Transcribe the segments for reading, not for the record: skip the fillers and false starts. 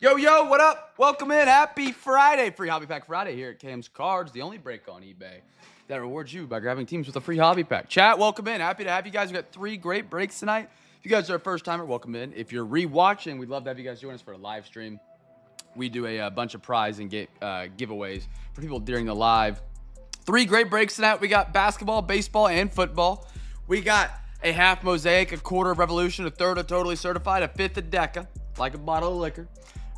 Yo, yo, what up? Welcome in. Happy Friday. Free Hobby Pack Friday here at Cam's Cards, the only break on eBay that rewards you by grabbing teams with a free hobby pack. Chat, welcome in. Happy to have you guys. We've got 3 great breaks tonight. If you guys are a first-timer, welcome in. If you're re-watching, we'd love to have you guys join us for a live stream. We do a bunch of prize and giveaways for people during the live. 3 great breaks tonight. We got basketball, baseball, and football. We got a half mosaic, a quarter of Revolution, a third of Totally Certified, a fifth of Deca, like a bottle of liquor.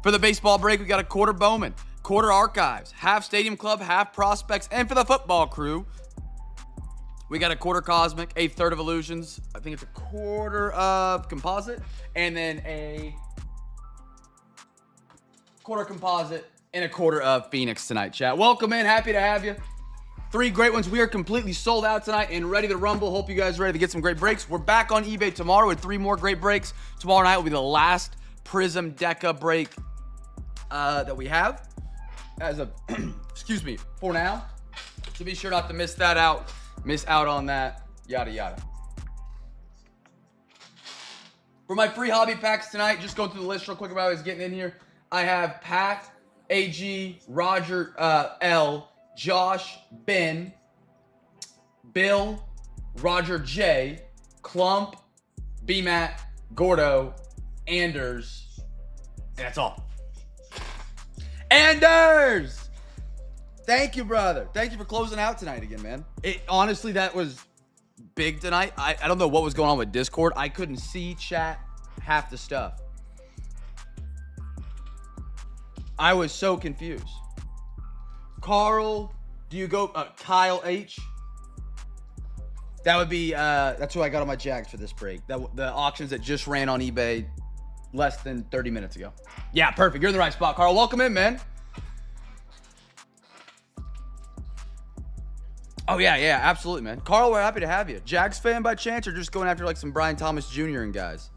For the baseball break, we got a quarter Bowman, quarter Archives, half Stadium Club, half Prospects, and for the football crew, we got a quarter Cosmic, a third of Illusions, I think it's a quarter of Composite, and then a quarter Composite and a quarter of Phoenix tonight, chat. Welcome in. Happy to have you. 3 great ones. We are completely sold out tonight and ready to rumble. Hope you guys are ready to get some great breaks. We're back on eBay tomorrow with 3 more great breaks. Tomorrow night will be the last Prism Deca break that we have as of, excuse me, for now. So be sure not to miss out on that, yada, yada. For my free hobby packs tonight, just going through the list real quick about who's getting in here. I have Pat, AG, Roger, L, Josh, Ben, Bill, Roger J, Clump, BMAT, Gordo, Anders, and that's all. Anders! Thank you, brother. Thank you for closing out tonight again, man. Honestly, that was big tonight. I don't know what was going on with Discord. I couldn't see chat half the stuff. I was so confused. Carl, do you go Kyle H? That would be that's who I got on my Jags for this break. The auctions that just ran on eBay less than 30 minutes ago. Yeah, perfect. You're in the right spot, Carl. Welcome in, man. Oh yeah, absolutely, man. Carl, we're happy to have you. Jags fan by chance, or just going after like some Brian Thomas Jr. and guys?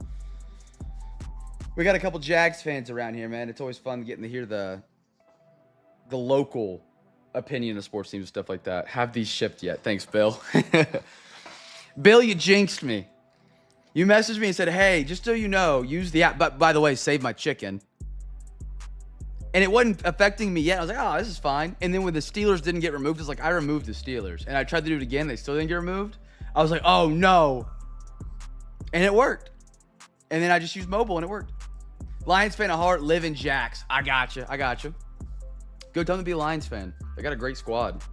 We got a couple Jags fans around here, man. It's always fun getting to hear the local opinion of sports teams and stuff like that. Have these shipped yet? Thanks, Bill. Bill, you jinxed me. You messaged me and said, hey, just so you know, use the app. But by the way, save my chicken. And it wasn't affecting me yet. I was like, oh, this is fine. And then when the Steelers didn't get removed, it's like, I removed the Steelers. And I tried to do it again. They still didn't get removed. I was like, oh, no. And it worked. And then I just used mobile and it worked. Lions fan at heart, live in Jacks. I got you. Go tell them to be a Lions fan. They got a great squad.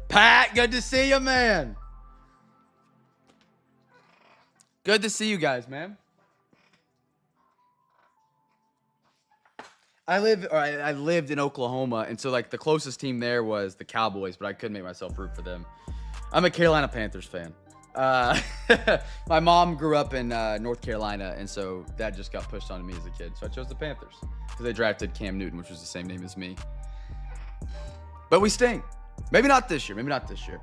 Pat, good to see you, man. Good to see you guys, man. I lived in Oklahoma, and so like the closest team there was the Cowboys, but I couldn't make myself root for them. I'm a Carolina Panthers fan. My mom grew up in North Carolina, and so that just got pushed onto me as a kid. So I chose the Panthers because they drafted Cam Newton, which was the same name as me. But we stink. Maybe not this year.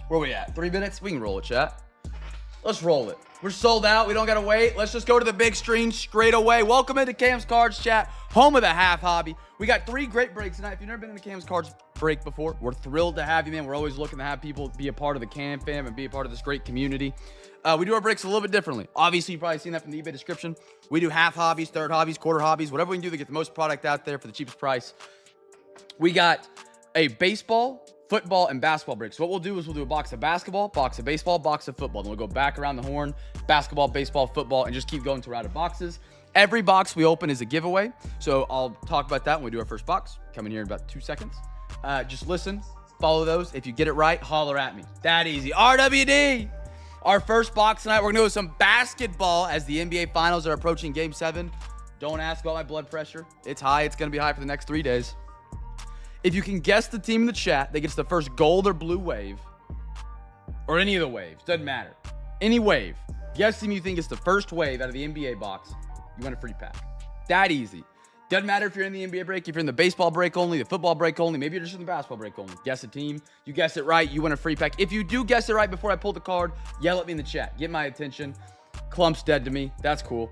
Where we at? 3 minutes? We can roll it, chat. Let's roll it. We're sold out. We don't got to wait. Let's just go to the big screen straight away. Welcome into Cam's Cards, chat. Home of the half hobby. We got 3 great breaks tonight. If you've never been in the Cam's Cards break before, we're thrilled to have you, man. We're always looking to have people be a part of the CamFam and be a part of this great community. We do our breaks a little bit differently. Obviously, you've probably seen that from the eBay description. We do half hobbies, third hobbies, quarter hobbies, whatever we can do to get the most product out there for the cheapest price. We got a baseball, football, and basketball break. So what we'll do is we'll do a box of basketball, box of baseball, box of football. Then we'll go back around the horn, basketball, baseball, football, and just keep going to round of boxes. Every box we open is a giveaway. So I'll talk about that when we do our first box. Coming here in about 2 seconds. Just listen, follow those. If you get it right, holler at me. That easy. RWD. Our first box tonight, we're going to do some basketball as the NBA Finals are approaching Game 7. Don't ask about my blood pressure. It's high. It's going to be high for the next 3 days. If you can guess the team in the chat that gets the first gold or blue wave, or any of the waves, doesn't matter. Any wave. Guess the team you think is the first wave out of the NBA box, you win a free pack. That easy. Doesn't matter if you're in the NBA break, if you're in the baseball break only, the football break only, maybe you're just in the basketball break only. Guess a team. You guess it right, you win a free pack. If you do guess it right before I pull the card, yell at me in the chat. Get my attention. Clump's dead to me. That's cool.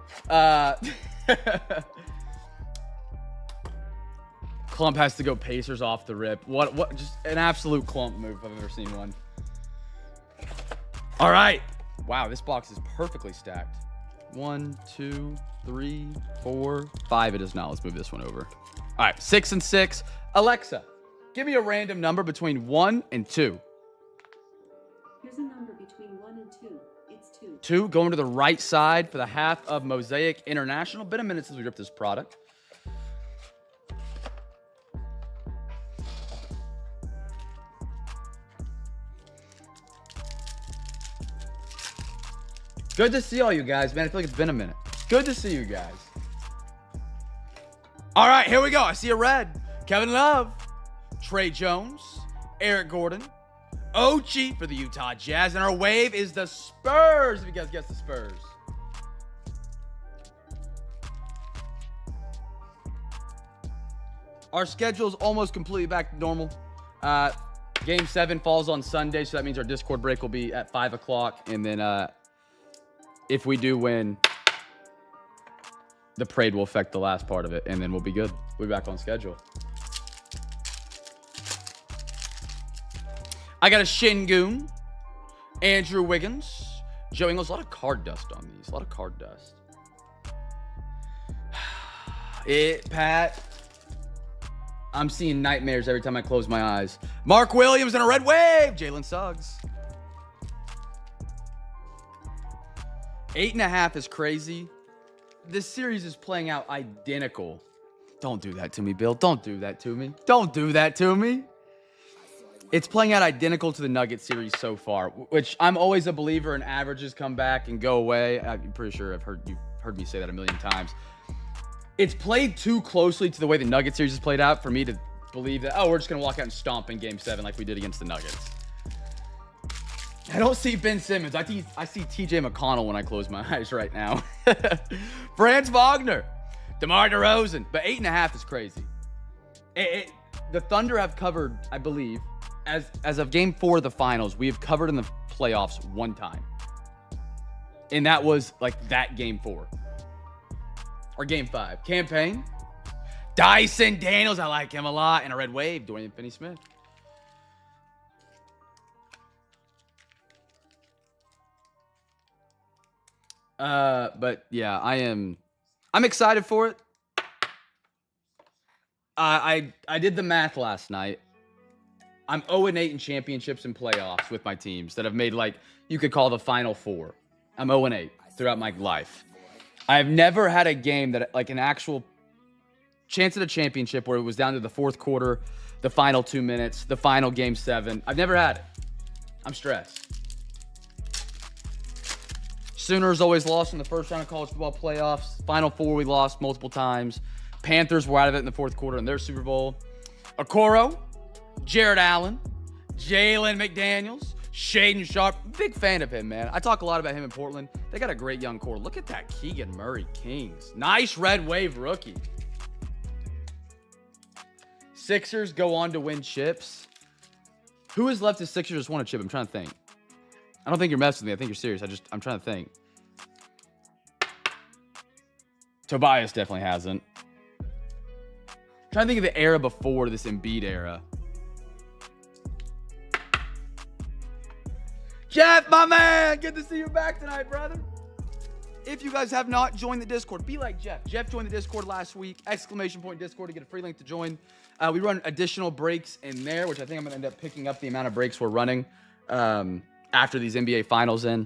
Clump has to go Pacers off the rip. What? Just an absolute Clump move if I've ever seen one. All right. Wow, this box is perfectly stacked. 1, 2, 3, 4, 5. It is not. Let's move this one over. All right, 6 and 6. Alexa, give me a random number between 1 and 2. Here's a number between 1 and 2. It's 2. 2, going to the right side for the half of Mosaic International. Been a minute since we ripped this product. Good to see all you guys, man. I feel like it's been a minute. Good to see you guys. All right, here we go. I see a red. Kevin Love, Trey Jones, Eric Gordon, Ochi for the Utah Jazz. And our wave is the Spurs, if you guys guess the Spurs. Our schedule is almost completely back to normal. Game 7 falls on Sunday, so that means our Discord break will be at 5 o'clock. And then if we do win, the parade will affect the last part of it, and then we'll be good. We'll be back on schedule. I got a Shingun, Andrew Wiggins, Joe Ingles. A lot of card dust on these. A lot of card dust. Pat. I'm seeing nightmares every time I close my eyes. Mark Williams in a red wave. Jalen Suggs. 8.5 is crazy. This series is playing out identical. Don't do that to me, Bill. Don't do that to me. Don't do that to me. It's playing out identical to the Nuggets series so far, which I'm always a believer in averages come back and go away. I'm pretty sure you've heard me say that a million times. It's played too closely to the way the Nuggets series is played out for me to believe that, oh, we're just going to walk out and stomp in Game 7 like we did against the Nuggets. I don't see Ben Simmons. I see TJ McConnell when I close my eyes right now. Franz Wagner, DeMar DeRozan. But 8.5 is crazy. The Thunder have covered, I believe, as of Game 4 of the finals, we have covered in the playoffs one time. And that was like that Game 4. Or Game 5. Campaign. Dyson Daniels. I like him a lot. And a red wave. Dorian Finney-Smith. But yeah, I'm excited for it. I did the math last night. I'm 0-8 in championships and playoffs with my teams that have made, like, you could call the Final Four. I'm 0-8 throughout my life. I've never had a game that, like, an actual chance at a championship where it was down to the fourth quarter, the final 2 minutes, the final Game 7. I've never had it. I'm stressed. Sooners always lost in the first round of college football playoffs. Final Four, we lost multiple times. Panthers were out of it in the fourth quarter in their Super Bowl. Okoro, Jared Allen, Jalen McDaniels, Shaden Sharp. Big fan of him, man. I talk a lot about him in Portland. They got a great young core. Look at that Keegan Murray Kings. Nice red wave rookie. Sixers go on to win chips. Who has left the Sixers just won a chip? I'm trying to think. I don't think you're messing with me. I think you're serious. I'm trying to think. Tobias definitely hasn't. I'm trying to think of the era before this Embiid era. Jeff, my man, good to see you back tonight, brother. If you guys have not joined the Discord, be like Jeff. Jeff joined the Discord last week. !Discord to get a free link to join. We run additional breaks in there, which I think I'm going to end up picking up the amount of breaks we're running after these NBA finals end.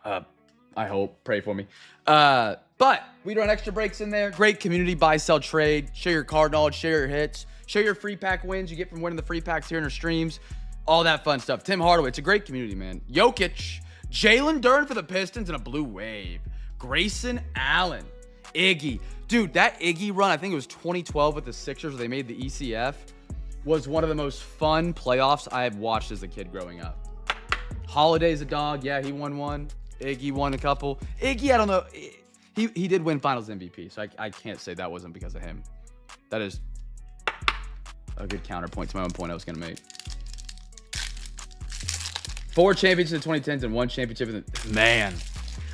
I hope. Pray for me. But we run extra breaks in there. Great community, buy, sell, trade. Share your card knowledge, share your hits. Share your free pack wins you get from winning the free packs here in our streams. All that fun stuff. Tim Hardaway. It's a great community, man. Jokic. Jalen Duren for the Pistons and a blue wave. Grayson Allen. Iggy. Dude, that Iggy run, I think it was 2012 with the Sixers where they made the ECF, was one of the most fun playoffs I have watched as a kid growing up. Holiday's a dog. Yeah, he won one. Iggy won a couple. Iggy, I don't know. He did win Finals MVP, so I can't say that wasn't because of him. That is a good counterpoint to my own point I was going to make. 4 championships in the 2010s and 1 championship in the... Man.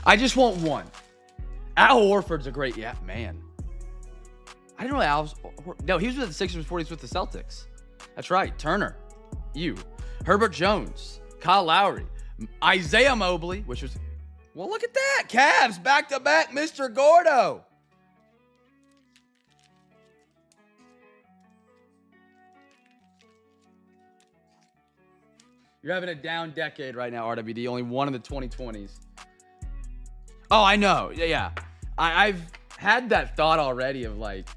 I just want one. Al Horford's a great... Yeah, man. I didn't know Al... No, he was with the Sixers before he was with the Celtics. That's right. Turner. You. Herbert Jones. Kyle Lowry. Isaiah Mobley, which was Well, look at that. Cavs back-to-back, Mr. Gordo. You're having a down decade right now, RWD. Only one in the 2020s. Oh, I know. Yeah. I've had that thought already of like,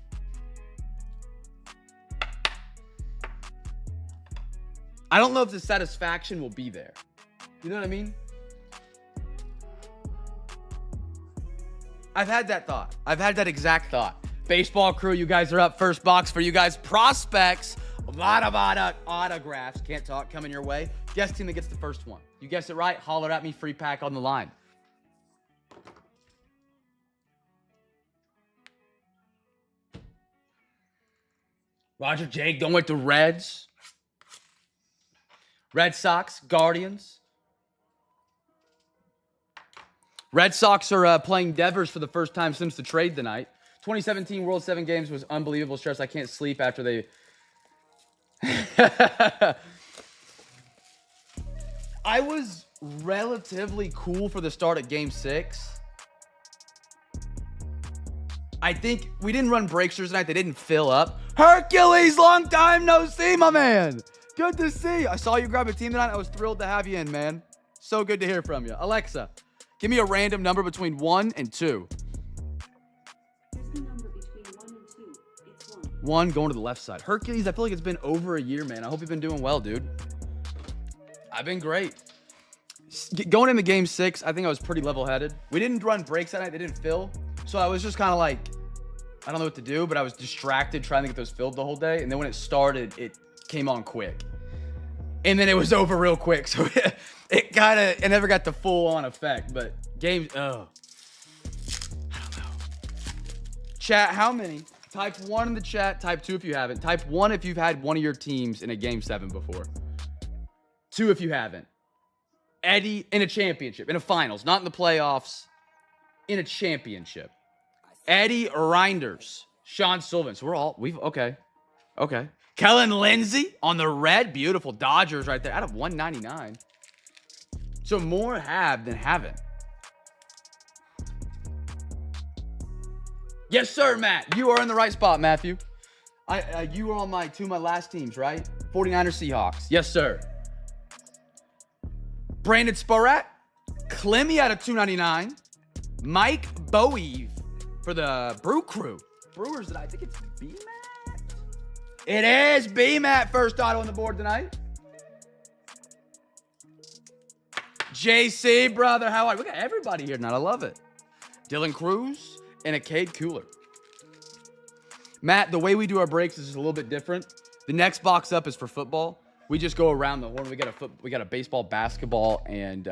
I don't know if the satisfaction will be there. You know what I mean? I've had that thought. I've had that exact thought. Baseball crew, you guys are up. First box for you guys. Prospects. A lot of autographs. Can't talk. Coming your way. Guess team that gets the first one. You guess it right. Holler at me. Free pack on the line. Roger Jake going with the Reds. Red Sox, Guardians. Red Sox are playing Devers for the first time since the trade tonight. 2017 World 7 Games was unbelievable stress. I can't sleep after they... I was relatively cool for the start at Game 6. I think we didn't run breaksters tonight. They didn't fill up. Hercules, long time no see, my man. Good to see you. I saw you grab a team tonight. I was thrilled to have you in, man. So good to hear from you. Alexa, give me a random number between 1 and 2. Here's the number between 1 and 2. It's 1. 1 going to the left side. Hercules, I feel like it's been over a year, man. I hope you've been doing well, dude. I've been great. Going into Game 6, I think I was pretty level-headed. We didn't run breaks that night. They didn't fill. So I was just kind of like, I don't know what to do, but I was distracted trying to get those filled the whole day. And then when it started, it came on quick. And then it was over real quick. So it never got the full-on effect. But games, I don't know. Chat, how many? Type 1 in the chat. Type 2 if you haven't. Type 1 if you've had one of your teams in a Game 7 before. 2 if you haven't. Eddie in a championship, in a finals, not in the playoffs, in a championship. Eddie Reinders, Sean Sullivan. So okay. Kellen Lindsay on the red. Beautiful Dodgers right there out of 199. So more have than haven't. Yes, sir, Matt. You are in the right spot, Matthew. You were on two of my last teams, right? 49ers Seahawks. Yes, sir. Brandon Sporat. Clemmy out of 299. Mike Bowie for the Brew Crew. Brewers, I think it's B-Matt. It is B-Matt, first auto on the board tonight. JC, brother, how are you? We got everybody here tonight. I love it. Dylan Cruz and a Cade Cooler. Matt, the way we do our breaks is just a little bit different. The next box up is for football. We just go around the horn. We got a baseball, basketball, and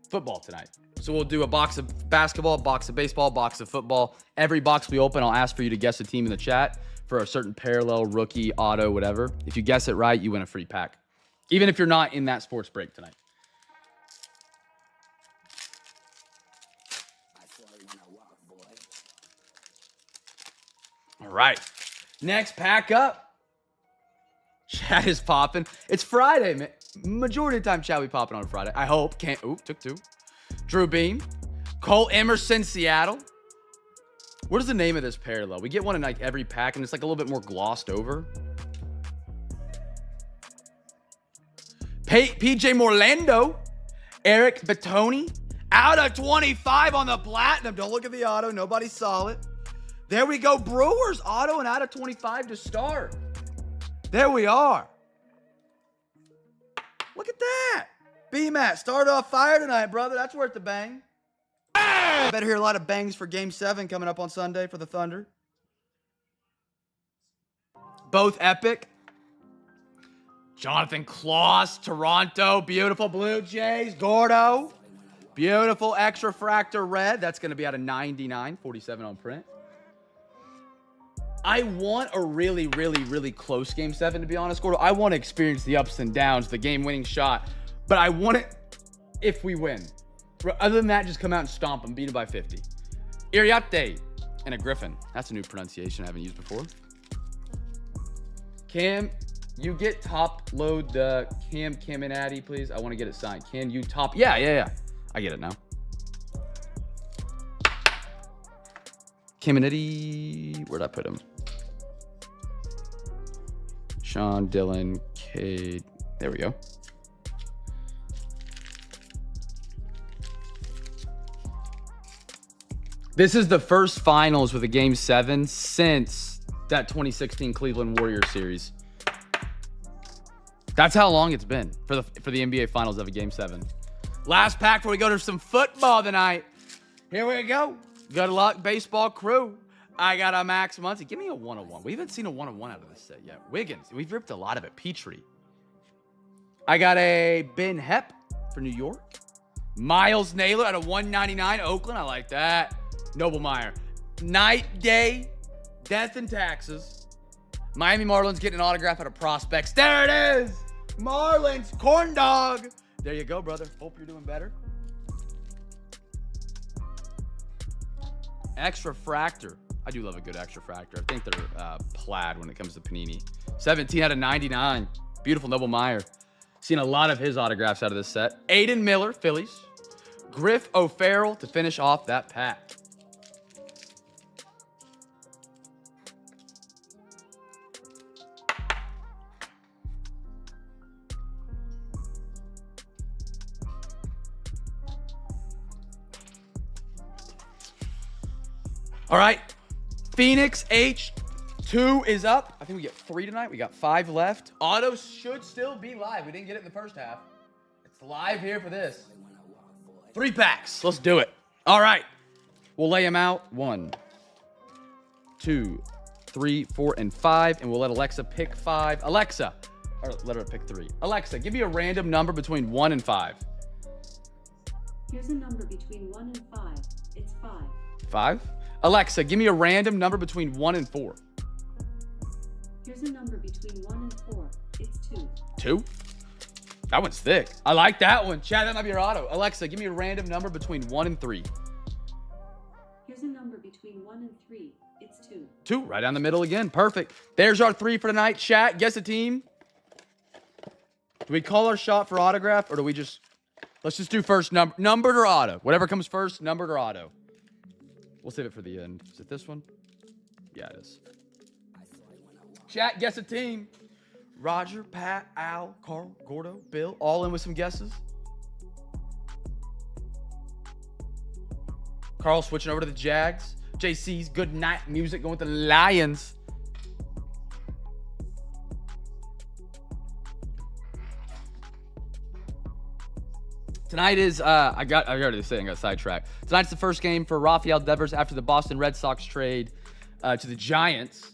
football tonight. So we'll do a box of basketball, box of baseball, box of football. Every box we open, I'll ask for you to guess a team in the chat for a certain parallel, rookie, auto, whatever. If you guess it right, you win a free pack. Even if you're not in that sports break tonight. All right. Next pack up. Chat is popping. It's Friday, man. Majority of the time, chat we popping on a Friday. I hope. Took 2. Drew Beam. Cole Emerson, Seattle. What is the name of this parallel? We get one in like every pack, and it's like a little bit more glossed over. PJ Morlando. Eric Batoni. Out of 25 on the platinum. Don't look at the auto. Nobody saw it. There we go. Brewers auto and out of 25 to start. There we are. Look at that. B-Matt, start off fire tonight, brother. That's worth the bang. I better hear a lot of bangs for Game 7 coming up on Sunday for the Thunder. Both epic. Jonathan Kloss, Toronto. Beautiful Blue Jays. Gordo. Beautiful extra fractor red. That's going to be out of 99. 47 on print. I want a really, really, really close Game 7, to be honest, Gordo. I want to experience the ups and downs, the game-winning shot. But I want it if we win. Other than that, just come out and stomp them, beat them by 50. Iriarte and a Griffin. That's a new pronunciation I haven't used before. Cam, you get top load the Cam and Addy, please. I want to get it signed. Can you top? Yeah. I get it now. Kamenetti, where'd I put him? Sean, Dylan, Cade. There we go. This is the first finals with a Game 7 since that 2016 Cleveland Warriors series. That's how long it's been for the NBA Finals of a Game 7. Last pack before we go to some football tonight. Here we go. Good luck, baseball crew. I got a Max Muncy. Give me a 101. We haven't seen a 101 out of this set yet. Wiggins. We've ripped a lot of it. Petrie. I got a Ben Hep for New York. Miles Naylor at a 199. Oakland. I like that. Noblemeyer. Night, day, death, and taxes. Miami Marlins getting an autograph out of Prospects. There it is. Marlins. Corn dog. There you go, brother. Hope you're doing better. Extra Fractor. I do love a good Extra Fractor. I think they're plaid when it comes to Panini. 17 out of 99. Beautiful Noble Meyer. Seen a lot of his autographs out of this set. Aiden Miller, Phillies. Griff O'Farrell to finish off that pack. All right, Phoenix H2 is up. I think we get 3 tonight. We got 5 left. Autos should still be live. We didn't get it in the first half. It's live here for this. 3 packs. Let's do it. All right. We'll lay them out. 1, 2, 3, 4, and 5. And we'll let Alexa pick 5. Alexa, or let her pick 3. Alexa, give me a random number between 1 and 5. Here's a number between 1 and 5. It's 5. 5? Alexa, give me a random number between 1 and 4. Here's a number between 1 and 4. It's 2. 2? That one's thick. I like that one. Chad, that might be your auto. Alexa, give me a random number between 1 and 3. Here's a number between 1 and 3. It's 2. 2, right down the middle again. Perfect. There's our 3 for tonight. Chat, guess a team. Do we call our shot for autograph, or do we just... Let's just do first numbered or auto. Whatever comes first, numbered or auto. We'll save it for the end. Is it this one? Yeah, it is. Chat, guess a team. Roger, Pat, Al, Carl, Gordo, Bill, all in with some guesses. Carl switching over to the Jags. JC's good night music going with the Lions. Tonight is, I already said I got sidetracked. Tonight's the first game for Rafael Devers after the Boston Red Sox trade to the Giants.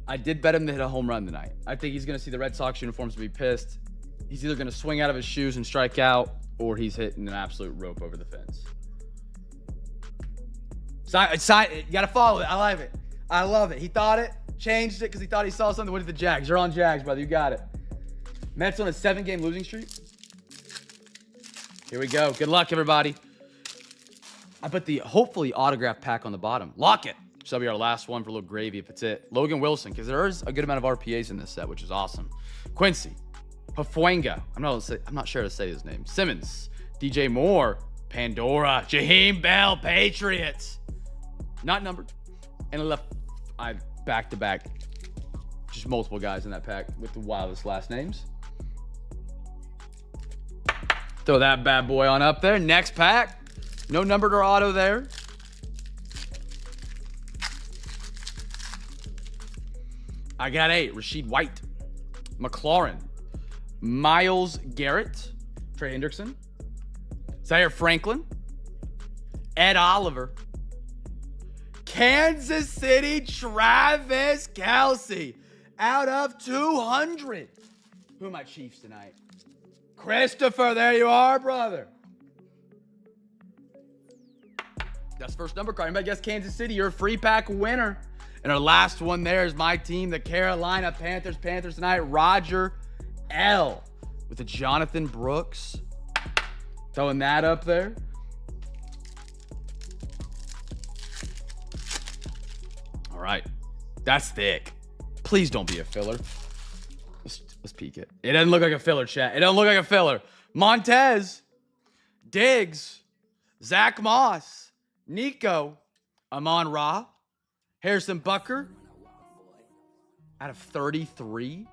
I did bet him to hit a home run tonight. I think he's going to see the Red Sox uniforms and be pissed. He's either going to swing out of his shoes and strike out, or he's hitting an absolute rope over the fence. You got to follow it. I love it. I love it. He thought it, changed it because he thought he saw something with the Jags. You're on Jags, brother. You got it. Mets on a 7-game losing streak. Here we go. Good luck, everybody. I put the hopefully autograph pack on the bottom. Lock it. So that'll be our last one for a little gravy if it's it. Logan Wilson, because there is a good amount of RPAs in this set, which is awesome. Quincy. Pafuenga. I'm not sure how to say his name. Simmons. DJ Moore. Pandora. Jaheim Bell. Patriots. Not numbered. And I back-to-back. Just multiple guys in that pack with the wildest last names. Throw that bad boy on up there. Next pack. No numbered or auto there. I got 8. Rashid White. McLaurin. Miles Garrett. Trey Hendrickson. Zaire Franklin. Ed Oliver. Kansas City Travis Kelce. Out of 200. Who are my Chiefs tonight? Christopher, there you are, brother. That's first number card. Anybody guess Kansas City? You're a free pack winner. And our last one there is my team, the Carolina Panthers. Panthers tonight, Roger L. with the Jonathan Brooks. Throwing that up there. All right. That's thick. Please don't be a filler. Let's peek it. It doesn't look like a filler, chat. It doesn't look like a filler. Montez. Diggs, Zach Moss, Nico, Amon Ra, Harrison Bucker out of 33.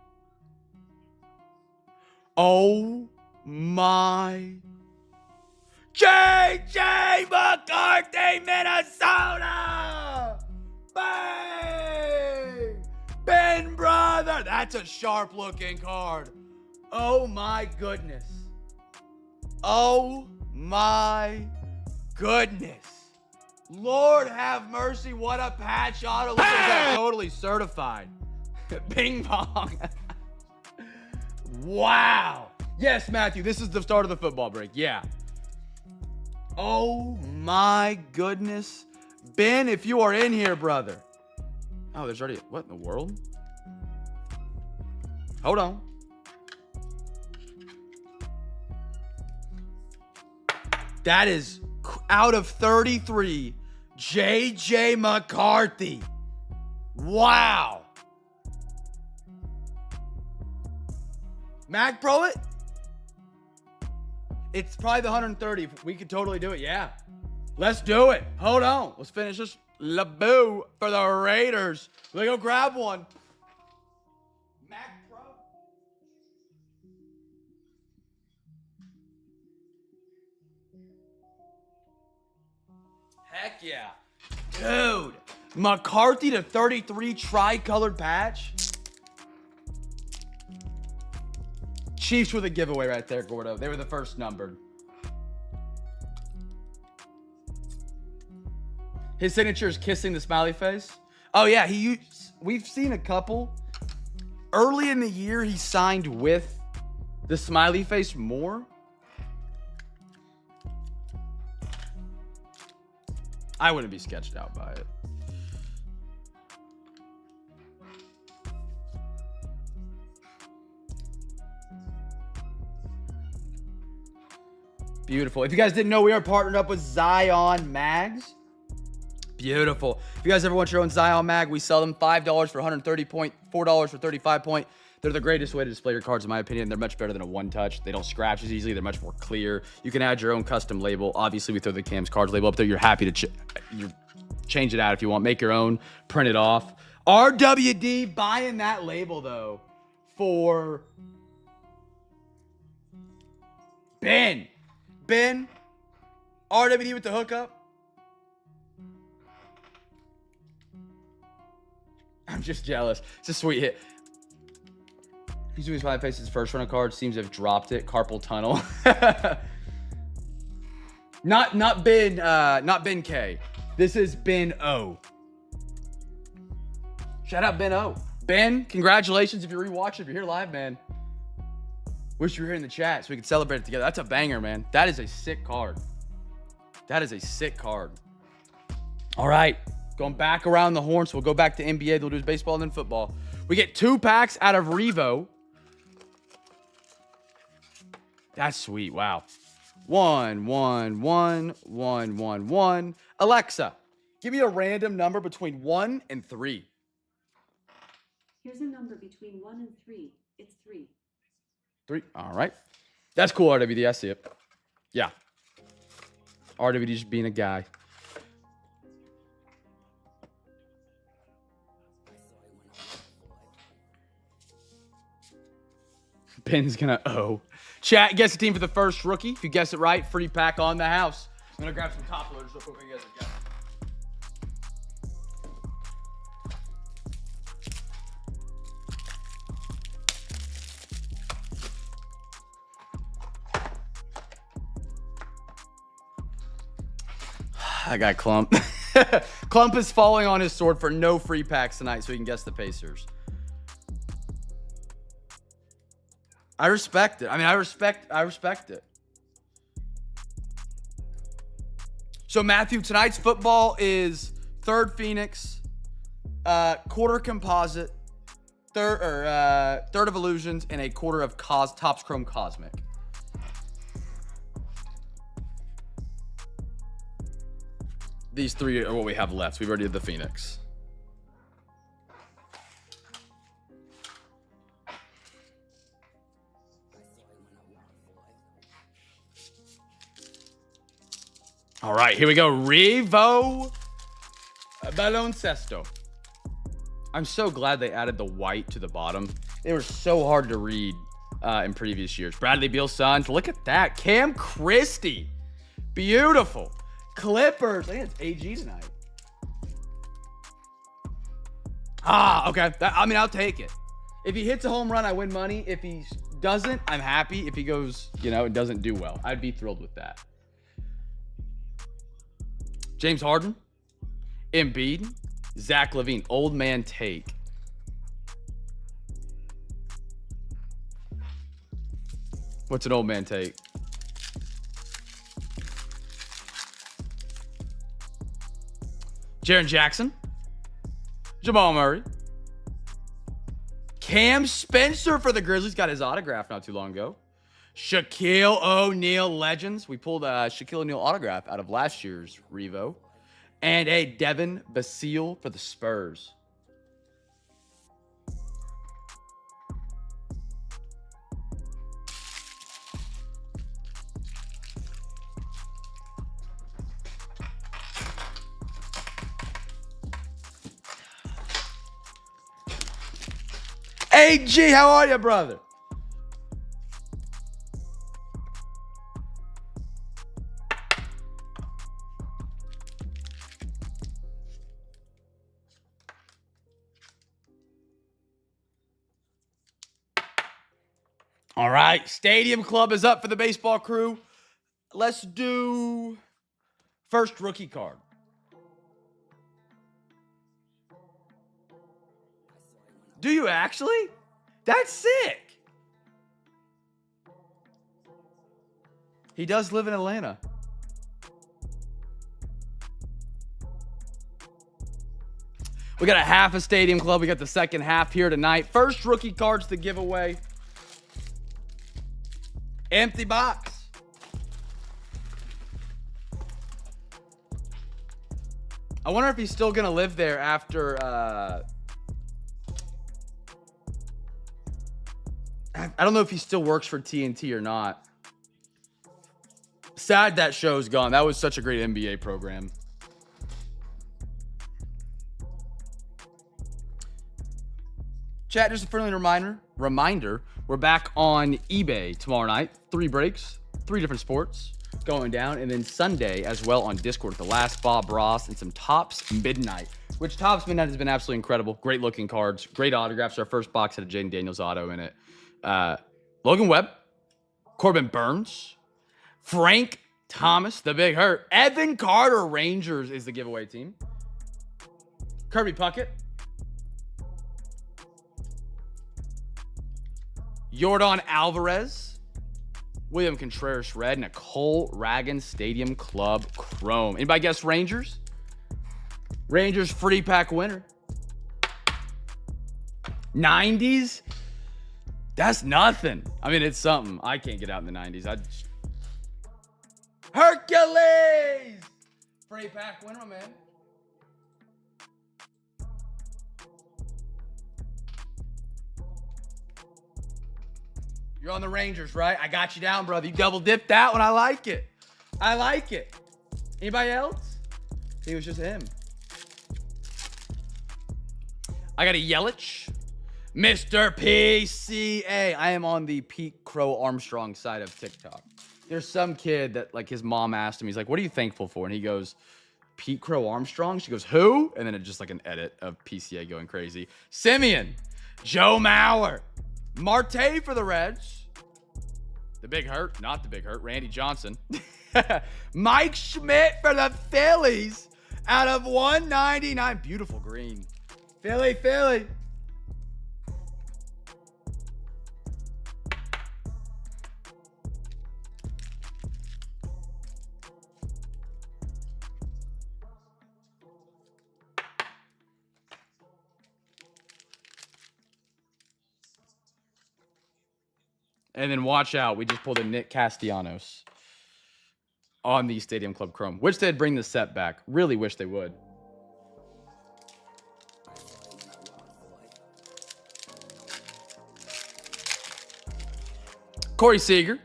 Oh my. J.J. McCarthy, Minnesota! Bang! Ben Brother! That's a sharp looking card. Oh my goodness. Oh my goodness. Lord have mercy, what a patch auto. Look at that, totally certified. Ping pong. Wow. Yes, Matthew, this is the start of the football break. Yeah. Oh my goodness. Ben, if you are in here, brother. Oh, there's already, what in the world? Hold on. That is out of 33, J.J. McCarthy. Wow. Mac Pro it? It's probably the 130. We could totally do it. Yeah. Let's do it. Hold on. Let's finish this LeBoo for the Raiders. Let me go grab one. Mac Pro. Heck yeah. Dude. McCarthy to 33 tri-colored patch. Chiefs with a giveaway right there, Gordo. They were the first numbered. His signature is kissing the smiley face. Oh, yeah. We've seen a couple. Early in the year, he signed with the smiley face more. I wouldn't be sketched out by it. Beautiful. If you guys didn't know, we are partnered up with Zion Mags. Beautiful. If you guys ever want your own Zion Mag, we sell them $5 for 130 point, $4 for 35 point. They're the greatest way to display your cards, in my opinion. They're much better than a one-touch. They don't scratch as easily. They're much more clear. You can add your own custom label. Obviously, we throw the Cam's Cards label up there. You're happy to change it out if you want. Make your own. Print it off. RWD buying that label, though, for Ben. Ben, RWD with the hookup. I'm just jealous. It's a sweet hit. He's doing his five faces first run of cards. Seems to have dropped it. Carpal tunnel. not Ben K. This is Ben O. Shout out Ben O. Ben, congratulations if you're rewatching. If you're here live, man. Wish you were here in the chat so we could celebrate it together. That's a banger, man. That is a sick card. That is a sick card. All right. Going back around the horn, so we'll go back to NBA. They'll do baseball and then football. We get 2 packs out of Revo. That's sweet. Wow. 1, 1, 1, 1, 1, 1. Alexa, give me a random number between 1 and 3. Here's a number between 1 and 3. It's 3. 3. All right. That's cool, RWD. I see it. Yeah. RWD just being a guy. Ben's gonna O. Chat, guess the team for the first rookie. If you guess it right, free pack on the house. I'm gonna grab some top loaders real quick. You guys are guessing. I got Clump. Clump is falling on his sword for no free packs tonight, so he can guess the Pacers. I respect it. I mean, I respect it. So Matthew, tonight's football is third Phoenix, quarter composite, third of illusions, and a quarter of Topps Chrome Cosmic. These 3 are what we have left. We've already did the Phoenix. All right, here we go. Revo Baloncesto. I'm so glad they added the white to the bottom. They were so hard to read in previous years. Bradley Beal Suns. Look at that. Cam Christie. Beautiful. Clippers. I think it's AG tonight. Okay. I'll take it. If he hits a home run, I win money. If he doesn't, I'm happy. If he goes, and doesn't do well, I'd be thrilled with that. James Harden. Embiid. Zach LaVine. Old man take. What's an old man take? Jaren Jackson. Jamal Murray. Cam Spencer for the Grizzlies. Got his autograph not too long ago. Shaquille O'Neal Legends. We pulled a Shaquille O'Neal autograph out of last year's Revo. And a Devin Basile for the Spurs. AG, how are you, brother? All right, Stadium Club is up for the baseball crew. Let's do first rookie card. Do you actually? That's sick. He does live in Atlanta. We got a half a Stadium Club. We got the second half here tonight. First rookie cards to give away. Empty box. I wonder if he's still going to live there after... I don't know if he still works for TNT or not. Sad that show's gone. That was such a great NBA program. Chat, just a friendly reminder, we're back on eBay tomorrow night. 3 breaks, 3 different sports going down. And then Sunday as well on Discord with the last Bob Ross and some Topps Midnight, which Topps Midnight has been absolutely incredible. Great looking cards, great autographs. Our first box had a Jaden Daniels auto in it. Logan Webb, Corbin Burns, Frank Thomas, the Big Hurt, Evan Carter Rangers is the giveaway team. Kirby Puckett, Yordan Alvarez, William Contreras Red, Nicole Ragan Stadium Club Chrome. Anybody guess Rangers? Rangers free pack winner. 90s? That's nothing. I mean, it's something. I can't get out in the 90s. Hercules! Free pack winner, man. You're on the Rangers, right? I got you down, brother. You double dipped that one. I like it. I like it. Anybody else? It was just him. I got a Yelich. Mr. PCA. I am on the Pete Crow Armstrong side of TikTok. There's some kid that, like, his mom asked him, he's like, what are you thankful for? And he goes, Pete Crow Armstrong? She goes, who? And then it's just like an edit of PCA going crazy. Simeon. Joe Mauer. Marte for the Reds. The Big Hurt. Not the Big Hurt. Randy Johnson. Mike Schmidt for the Phillies out of 199. Beautiful green. Philly. And then watch out. We just pulled a Nick Castellanos on the Stadium Club Chrome. Wish they'd bring the set back. Really wish they would. Corey Seager.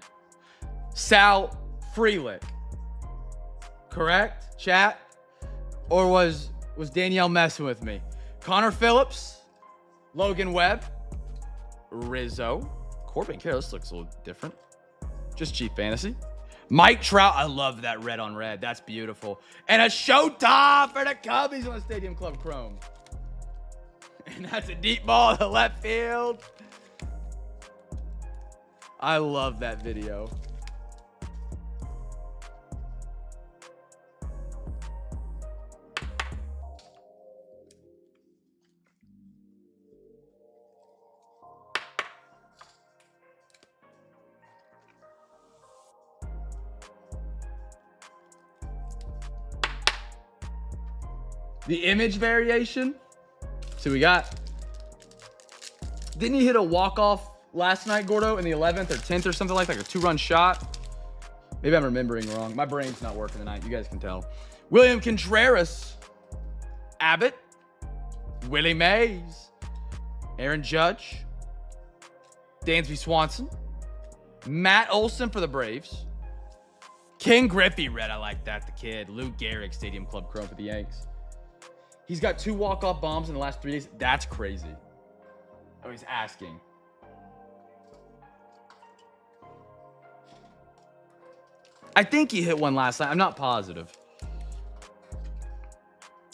Sal Frelick. Correct, chat? Or was Danielle messing with me? Connor Phillips, Logan Webb, Rizzo, Corbin Carroll. This looks a little different. Just cheap fantasy. Mike Trout. I love that red on red. That's beautiful. And a showtime for the Cubbies on the Stadium Club Chrome. And that's a deep ball to left field. I love that video. The image variation. See what we got. Didn't he hit a walk-off last night, Gordo, in the 11th or 10th or something like a 2-run shot? Maybe I'm remembering wrong. My brain's not working tonight. You guys can tell. William Contreras. Abbott. Willie Mays. Aaron Judge. Dansby Swanson. Matt Olson for the Braves. King Griffey red. I like that. The kid. Lou Gehrig, Stadium Club Chrome for the Yanks. He's got 2 walk-off bombs in the last 3 days. That's crazy. Oh, he's asking. I think he hit one last night. I'm not positive.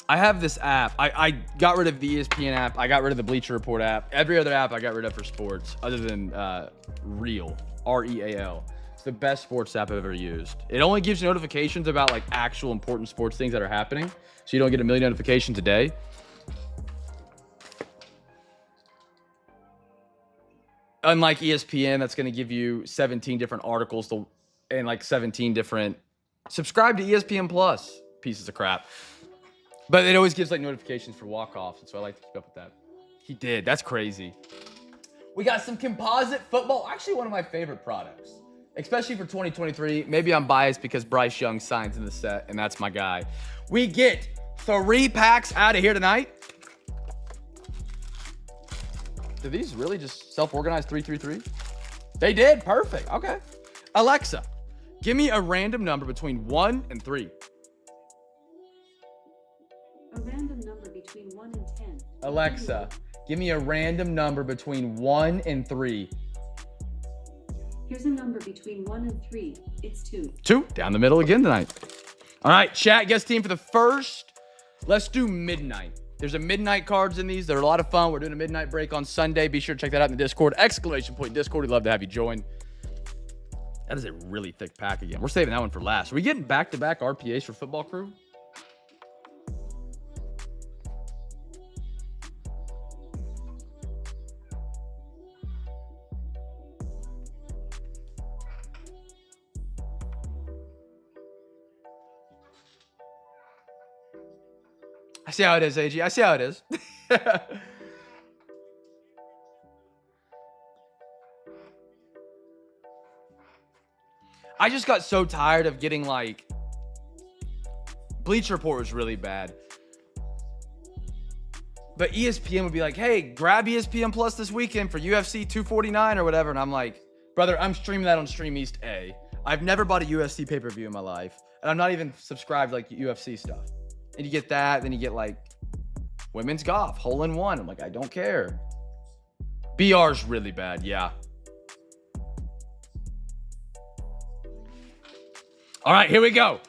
I have this app. I got rid of the ESPN app. I got rid of the Bleacher Report app. Every other app I got rid of for sports other than Real. R-E-A-L. It's the best sports app I've ever used. It only gives you notifications about like actual important sports things that are happening. So you don't get a million notifications a day. Unlike ESPN, that's going to give you 17 different articles and like 17 different... Subscribe to ESPN Plus, pieces of crap. But it always gives like notifications for walk-offs, and so I like to keep up with that. He did. That's crazy. We got some composite football. Actually, one of my favorite products, especially for 2023. Maybe I'm biased because Bryce Young signs in the set, and that's my guy. We get 3 packs out of here tonight. Do these really just self-organize 333? They did. Perfect. Okay. Alexa, give me a random number between 1 and 3. A random number between 1 and 10. Alexa, give me a random number between 1 and 3. Here's a number between 1 and 3. It's 2. 2. Down the middle again tonight. All right, chat, guest team for the first. Let's do midnight. There's a midnight cards in these. They're a lot of fun. We're doing a midnight break on Sunday. Be sure to check that out in the Discord. ! Discord. We'd love to have you join. That is a really thick pack again. We're saving that one for last. Are we getting back-to-back RPAs for Football Crew? I see how it is, AG. I see how it is. I just got so tired of getting like... Bleacher Report was really bad. But ESPN would be like, hey, grab ESPN Plus this weekend for UFC 249 or whatever. And I'm like, brother, I'm streaming that on Stream East A. I've never bought a UFC pay-per-view in my life. And I'm not even subscribed to like UFC stuff. And you get that, then you get like women's golf, hole in one. I'm like, I don't care. BR's really bad, yeah. All right, here we go.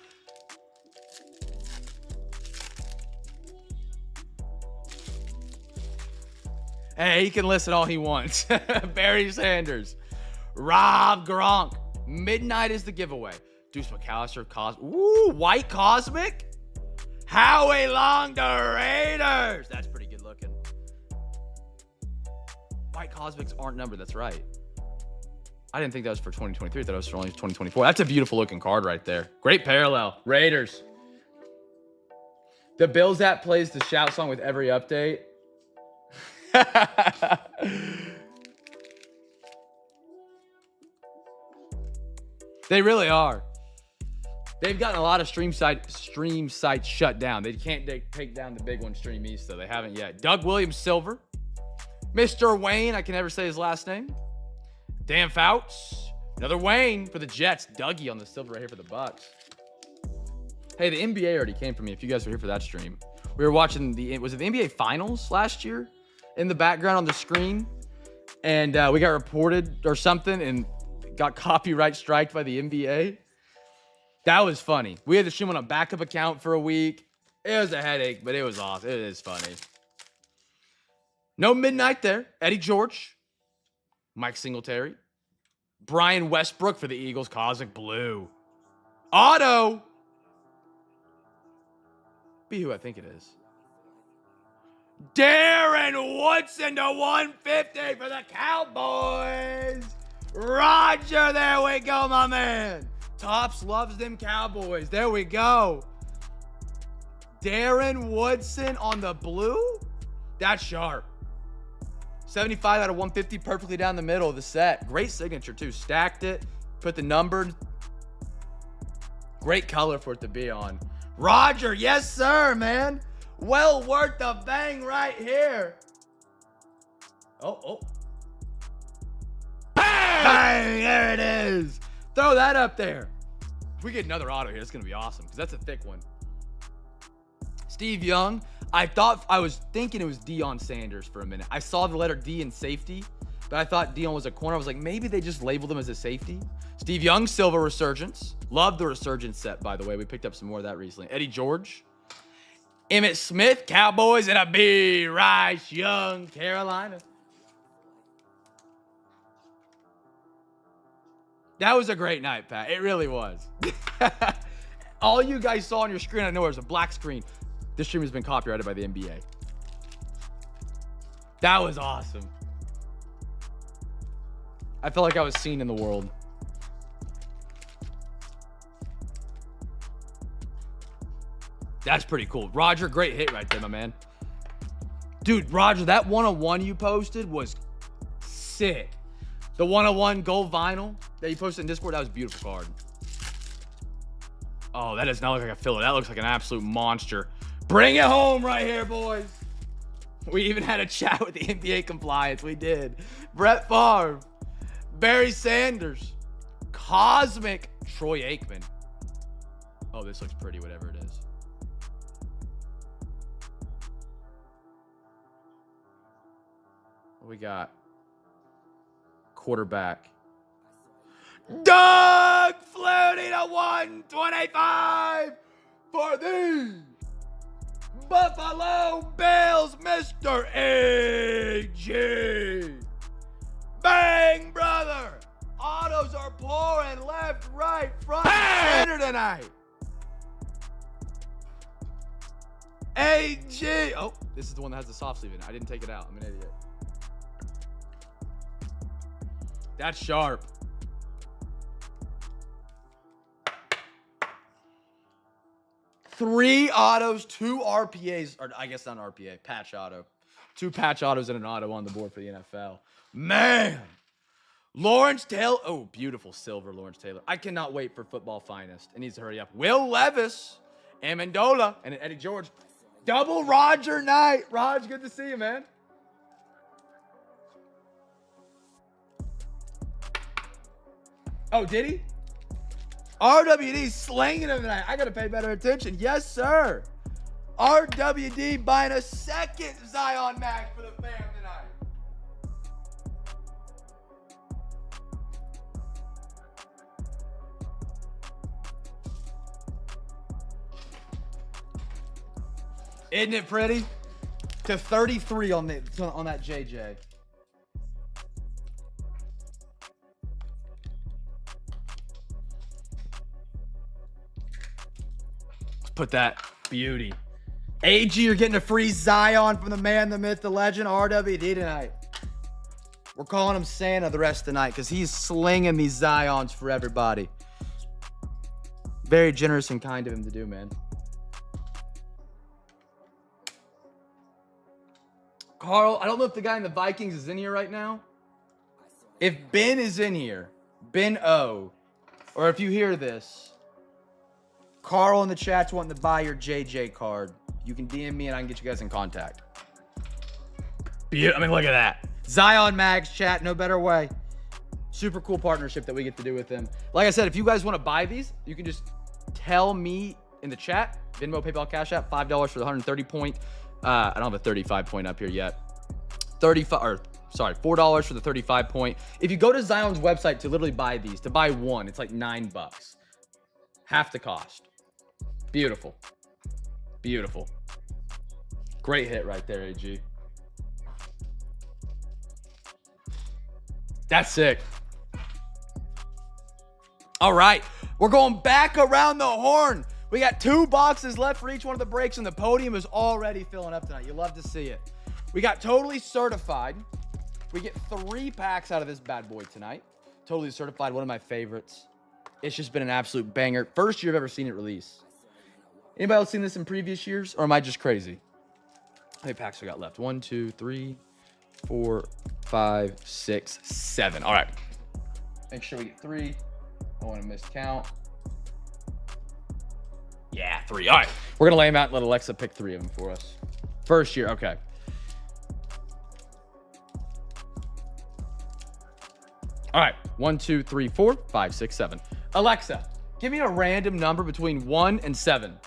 Hey, he can listen all he wants. Barry Sanders, Rob Gronk. Midnight is the giveaway. Deuce McAllister, ooh, White Cosmic. Howie Long, the Raiders. That's pretty good looking. White Cosmics aren't numbered. That's right. I didn't think that was for 2023. I thought it was for only 2024. That's a beautiful looking card right there. Great parallel. Raiders. The Bills app plays the shout song with every update. They really are. They've gotten a lot of stream sites shut down. They can't take down the big one, Stream East, though. They haven't yet. Doug Williams Silver. Mr. Wayne, I can never say his last name. Dan Fouts. Another Wayne for the Jets. Dougie on the silver right here for the Bucks. Hey, the NBA already came for me. If you guys were here for that stream, we were watching was it the NBA Finals last year in the background on the screen, and we got reported or something and got copyright striked by the NBA. That was funny. We had to stream on a backup account for a week. It was a headache, but it was awesome. It is funny. No midnight there. Eddie George, Mike Singletary, Brian Westbrook for the Eagles, Cosmic Blue. Auto. Be who I think it is. Darren Woodson to 150 for the Cowboys. Roger, there we go, my man. Tops loves them Cowboys. There we go. Darren Woodson on the blue? That's sharp. 75 out of 150, perfectly down the middle of the set. Great signature, too. Stacked it, put the number. Great color for it to be on. Roger, yes, sir, man. Well worth the bang right here. Oh. Bang! There it is. Throw that up there. If we get another auto here, it's going to be awesome because that's a thick one. Steve Young. I was thinking it was Deion Sanders for a minute. I saw the letter D in safety, but I thought Deion was a corner. I was like, maybe they just labeled him as a safety. Steve Young, Silver Resurgence. Love the Resurgence set, by the way. We picked up some more of that recently. Eddie George. Emmitt Smith, Cowboys, and a B. Rice Young, Carolina. That was a great night, Pat. It really was. All you guys saw on your screen, I know it was a black screen. This stream has been copyrighted by the NBA. That was awesome. I felt like I was seen in the world. That's pretty cool. Roger, great hit right there, my man. Dude, Roger, that one-on-one you posted was sick. The one-on-one gold vinyl that you posted in Discord, that was a beautiful card. Oh, that does not look like a filler. That looks like an absolute monster. Bring it home right here, boys. We even had a chat with the NBA compliance. We did. Brett Favre. Barry Sanders. Cosmic. Troy Aikman. Oh, this looks pretty, whatever it is. What we got? Quarterback. Doug Flutie to 125 for the Buffalo Bills, Mr. AG. Bang, brother. Autos are pouring left, right, front, and center tonight. AG. Oh, this is the one that has the soft sleeve in it. I didn't take it out. I'm an idiot. That's sharp. Three autos, two RPAs, or I guess not RPA, patch auto. Two patch autos and an auto on the board for the NFL. Man. Lawrence Taylor. Oh, beautiful silver Lawrence Taylor. I cannot wait for Football Finest. It needs to hurry up. Will Levis, Amendola, and Eddie George. Double Roger Knight. Raj, good to see you, man. Oh, did he? RWD slinging him tonight. I got to pay better attention. Yes, sir. RWD buying a second Zion Max for the fam tonight. Isn't it pretty? To 33 on that JJ. Put that beauty. AG, you're getting a free Zion from the man, the myth, the legend, RWD tonight. We're calling him Santa the rest of the night because he's slinging these Zions for everybody. Very generous and kind of him to do, man. Carl, I don't know if the guy in the Vikings is in here right now. If Ben is in here, Ben O, or if you hear this, Carl in the chat's wanting to buy your JJ card. You can DM me and I can get you guys in contact. I mean, look at that. Zion Mags chat, no better way. Super cool partnership that we get to do with them. Like I said, if you guys want to buy these, you can just tell me in the chat. Venmo, PayPal, Cash App, $5 for the 130 point. I don't have a 35 point up here yet. $4 for the 35 point. If you go to Zion's website to literally buy these, to buy one, it's like $9. Half the cost. Beautiful. Beautiful. Great hit right there, AG. That's sick. All right. We're going back around the horn. We got 2 boxes left for each one of the breaks, and the podium is already filling up tonight. You love to see it. We got Totally Certified. We get 3 packs out of this bad boy tonight. Totally Certified, one of my favorites. It's just been an absolute banger. First year I've ever seen it release. Anybody else seen this in previous years, or am I just crazy? How many packs we got left? 1, 2, 3, 4, 5, 6, 7. All right. Make sure we get 3. I don't want to miscount. Yeah, 3. All right. We're going to lay them out and let Alexa pick 3 of them for us. First year. Okay. All right. 1, 2, 3, 4, 5, 6, 7. Alexa, give me a random number between 1 and 7.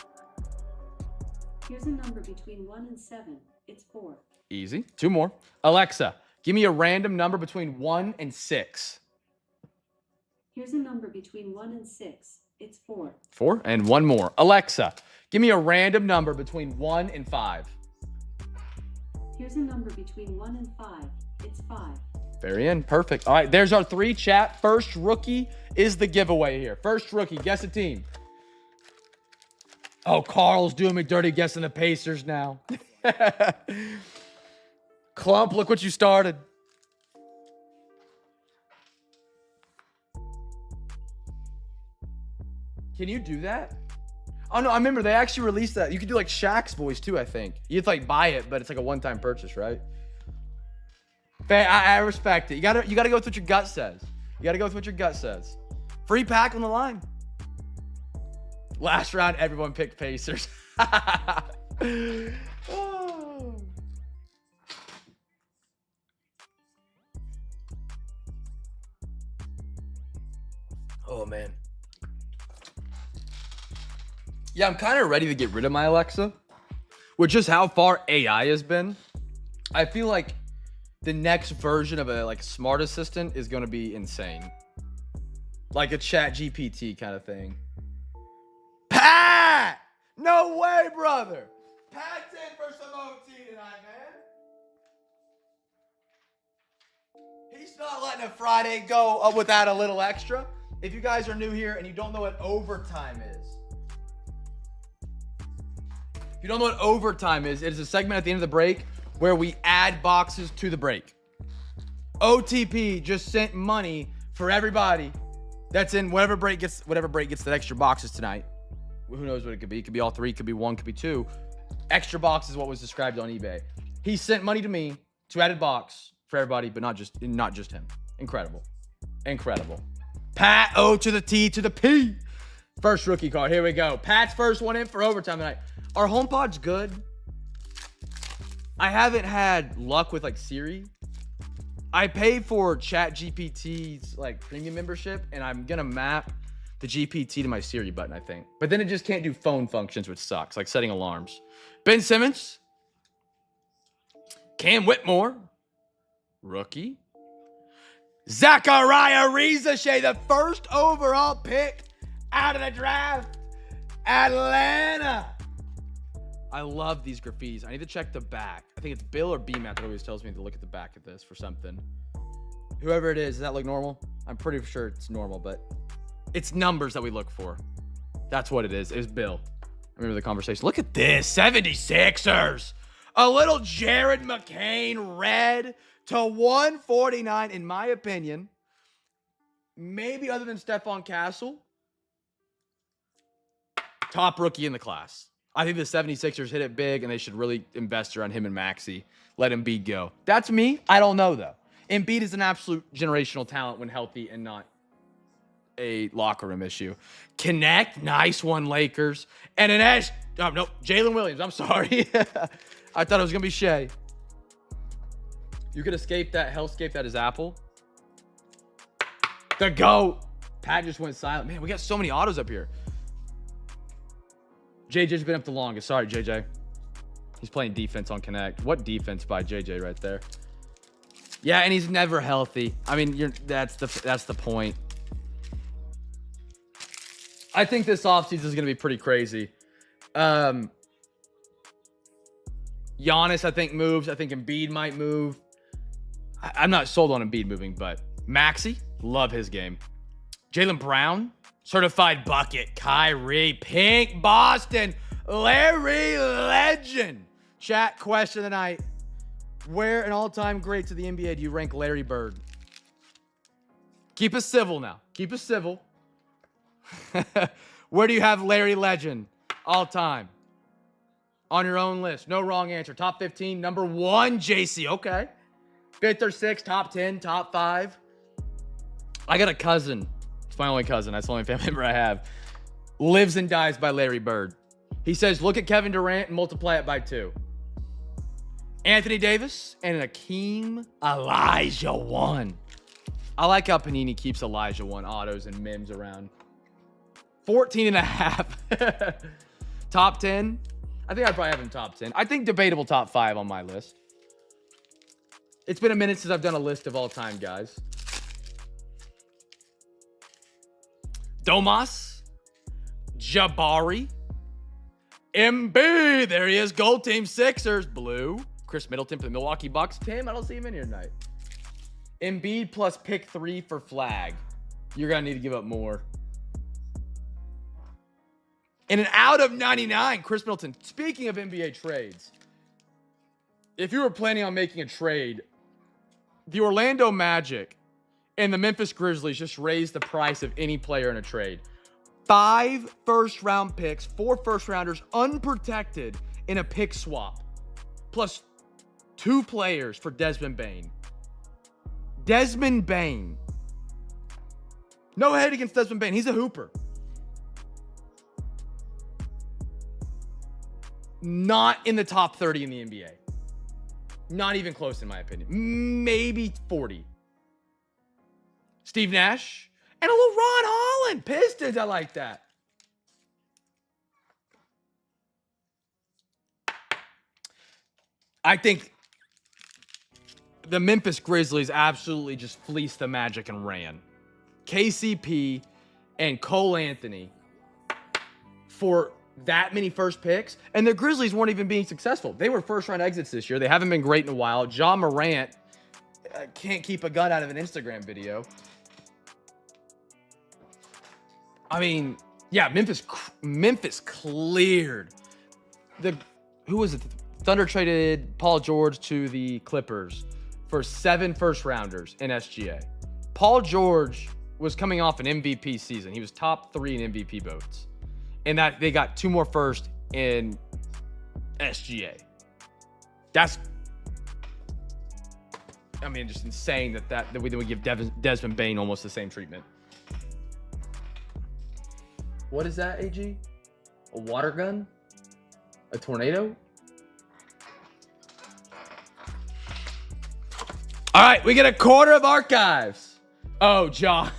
Here's a number between 1 and 7. It's 4. Easy. 2 more. Alexa, give me a random number between 1 and 6. Here's a number between 1 and 6. It's 4. 4. And 1 more. Alexa, give me a random number between 1 and 5. Here's a number between 1 and 5. It's 5. Very in. Perfect. All right, there's our 3, chat. First rookie is the giveaway here. First rookie, guess a team. Oh, Carl's doing me dirty guessing the Pacers now. Clump, look what you started. Can you do that? Oh, no, I remember they actually released that. You could do like Shaq's voice too, I think. You have to like buy it, but it's like a one-time purchase, right? I respect it. You gotta go with what your gut says. You gotta go with what your gut says. Free pack on the line. Last round, everyone picked Pacers. Oh. Oh, man. Yeah, I'm kind of ready to get rid of my Alexa. With just how far AI has been, I feel like the next version of a like smart assistant is going to be insane. Like a chat GPT kind of thing. Pat! No way, brother. Pat's in for some OT tonight, man. He's not letting a Friday go without a little extra. If you guys are new here and you don't know what overtime is, if you don't know what overtime is, it is a segment at the end of the break where we add boxes to the break. OTP just sent money for everybody that's in whatever break gets that extra boxes tonight. Who knows what it could be? It could be all 3, could be 1, could be 2. Extra box is what was described on eBay. He sent money to me to added box for everybody, but not just him. Incredible. Incredible. Pat O to the T to the P. First rookie card. Here we go. Pat's first one in for overtime tonight. Our HomePod's good. I haven't had luck with like Siri. I pay for ChatGPT's like premium membership, and I'm gonna map the GPT to my Siri button, I think. But then it just can't do phone functions, which sucks, like setting alarms. Ben Simmons. Cam Whitmore. Rookie. Zachariah Rizachet, the first overall pick out of the draft. Atlanta. I love these graffitis. I need to check the back. I think it's Bill or B-Matt that always tells me to look at the back of this for something. Whoever it is, does that look normal? I'm pretty sure it's normal, but it's numbers that we look for. That's what it is. It was Bill. I remember the conversation. Look at this. 76ers. A little Jared McCain red to 149, in my opinion. Maybe other than Stephon Castle. Top rookie in the class. I think the 76ers hit it big, and they should really invest around him and Maxey. Let Embiid go. That's me. I don't know, though. Embiid is an absolute generational talent when healthy and not a locker room issue. Connect. Nice one, Lakers. And an S. Oh, no. Jalen Williams. I'm sorry. I thought it was going to be Shea. You could escape that. Hellscape that is Apple. The GOAT. Pat just went silent. Man, we got so many autos up here. JJ's been up the longest. Sorry, JJ. He's playing defense on Connect. What defense by JJ right there? Yeah, and he's never healthy. I mean, that's the point. I think this offseason is going to be pretty crazy. Giannis, I think, moves. I think Embiid might move. I'm not sold on Embiid moving, but Maxey, love his game. Jaylen Brown, certified bucket. Kyrie, pink Boston. Larry Legend. Chat question of the night. Where an all-time great to the NBA do you rank Larry Bird? Keep us civil now. Keep us civil. Where do you have Larry Legend all-time? On your own list. No wrong answer. Top 15. Number 1, JC. Okay. 5th or 6th. Top 10. Top 5. I got a cousin. It's my only cousin. That's the only family member I have. Lives and dies by Larry Bird. He says, look at Kevin Durant and multiply it by 2. Anthony Davis and Akeem Olajuwon. I like how Panini keeps Olajuwon autos and memes around. 14.5. Top 10. I think I'd probably have him top 10. I think debatable top 5 on my list. It's been a minute since I've done a list of all time, guys. Domas. Jabari. MB. There he is. Gold team Sixers. Blue. Chris Middleton for the Milwaukee Bucks. Tim, I don't see him in here tonight. Embiid plus pick 3 for flag. You're going to need to give up more. And an out of 99, Chris Middleton. Speaking of NBA trades, if you were planning on making a trade, the Orlando Magic and the Memphis Grizzlies just raised the price of any player in a trade. 5 first-round picks, 4 first-rounders, unprotected in a pick swap, plus 2 players for Desmond Bane. Desmond Bane. No hate against Desmond Bane. He's a hooper. Not in the top 30 in the NBA. Not even close, in my opinion. Maybe 40. Steve Nash. And a little Ron Holland. Pistons, I like that. I think the Memphis Grizzlies absolutely just fleeced the Magic and ran. KCP and Cole Anthony for that many first picks, and the Grizzlies weren't even being successful. They were first-round exits this year. They haven't been great in a while. Ja Morant can't keep a gun out of an Instagram video. I mean, yeah, Memphis cleared. Who was it? Thunder traded Paul George to the Clippers for 7 first-rounders in SGA. Paul George was coming off an MVP season. He was top 3 in MVP votes. And that they got 2 more first in SGA. That's, I mean, just insane that we give Desmond Bane almost the same treatment. What is that, AG? A water gun? A tornado? All right, we get a quarter of archives. Oh, John.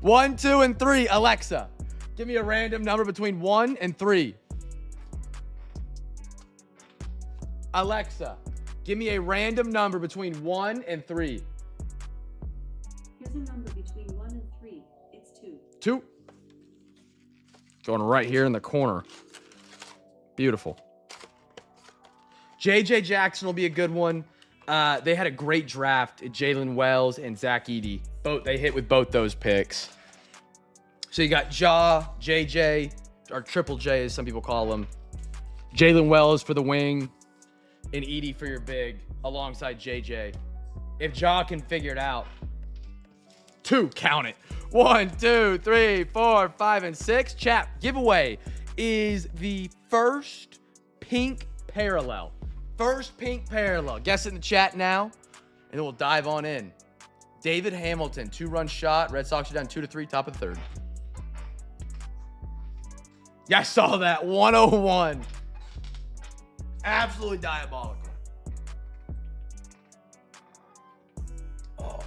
1, 2, and 3. Alexa, give me a random number between 1 and 3. Alexa, give me a random number between 1 and 3. Here's a number between 1 and 3. It's 2. 2. Going right here in the corner. Beautiful. JJ Jackson will be a good one. They had a great draft. Jalen Wells and Zach Edey. They hit with both those picks. So you got Ja, JJ, or Triple J as some people call him. Jalen Wells for the wing, and Edey for your big, alongside JJ. If Ja can figure it out. 2, count it. 1, 2, 3, 4, 5, and 6. Chat, giveaway is the first pink parallel. First pink parallel. Guess it in the chat now, and then we'll dive on in. David Hamilton, 2-run shot. Red Sox are down 2-3, top of the 3rd. Yeah, I saw that. 101. Absolutely diabolical. Oh.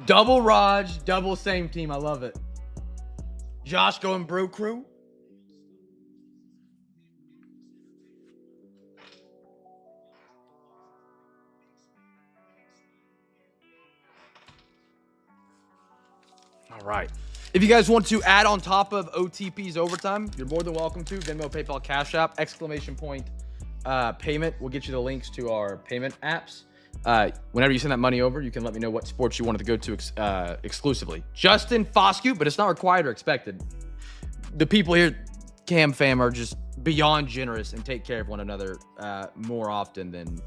Double Raj, double same team. I love it. Josh going Brew Crew. All right. If you guys want to add on top of OTP's overtime, you're more than welcome to. Venmo, PayPal, Cash App, exclamation point payment. We'll get you the links to our payment apps. Whenever you send that money over, you can let me know what sports you wanted to go to exclusively. Justin Foscue, but it's not required or expected. The people here, CamFam, are just beyond generous and take care of one another more often than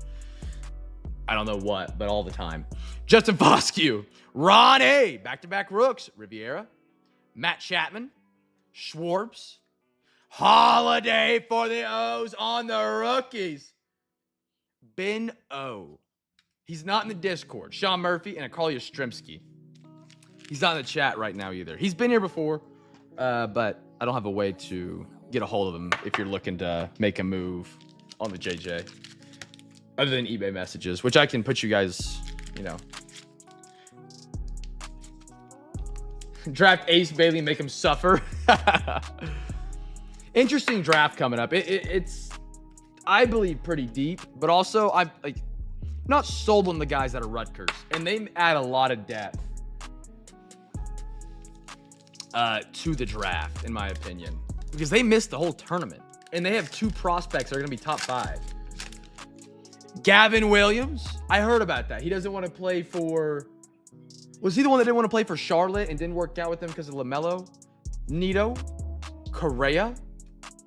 I don't know what, but all the time. Justin Foscue, Ron A, back-to-back rooks, Riviera, Matt Chapman, Schwartz, Holiday for the O's on the rookies. Ben O. He's not in the Discord. Sean Murphy and Akalia Strimsky. He's not in the chat right now either. He's been here before, but I don't have a way to get a hold of him if you're looking to make a move on the JJ. Other than eBay messages, which I can put you guys, you know. Draft Ace Bailey and make him suffer. Interesting draft coming up. It's, I believe, pretty deep, but also I'm like not sold on the guys that are Rutgers, and they add a lot of depth to the draft, in my opinion, because they missed the whole tournament, and they have 2 prospects that are going to be top 5. Gavin Williams, I heard about that. He doesn't want to play for. Was he the one that didn't want to play for Charlotte and didn't work out with them because of LaMelo? Nito, Correa,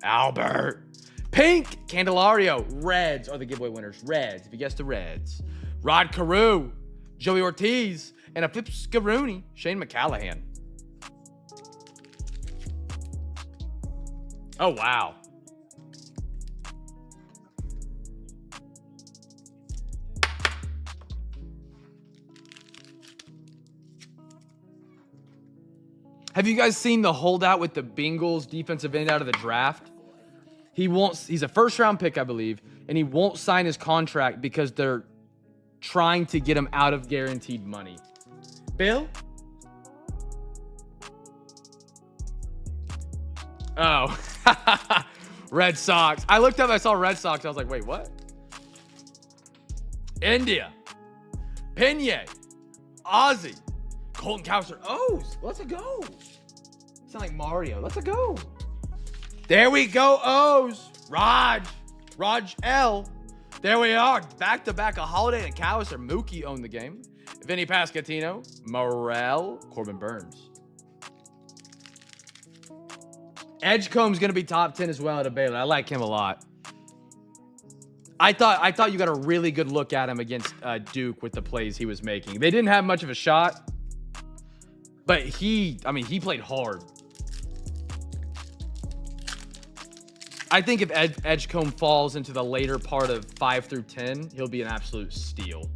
Albert, Pink, Candelario. Reds are the giveaway winners. Reds, if you guessed the Reds. Rod Carew, Joey Ortiz, and a Fipscaroonie, Shane McCallahan. Oh, wow. Have you guys seen the holdout with the Bengals defensive end out of the draft? He's a first-round pick, I believe, and he won't sign his contract because they're trying to get him out of guaranteed money. Bill? Oh. Red Sox. I looked up, I saw Red Sox. I was like, wait, what? India. Pena. Ozzy. Colton Cowser. O's. Let's go. Sound like Mario. Let's go. There we go, O's. Raj L. There we are. Back-to-back, a Holiday and a Cowser. Mookie owned the game. Vinny Pascatino. Morel. Corbin Burns. Edgecombe's going to be top 10 as well at a Baylor. I like him a lot. I thought you got a really good look at him against Duke with the plays he was making. They didn't have much of a shot, but he played hard. I think if Edgecombe falls into the later part of 5 through 10, he'll be an absolute steal.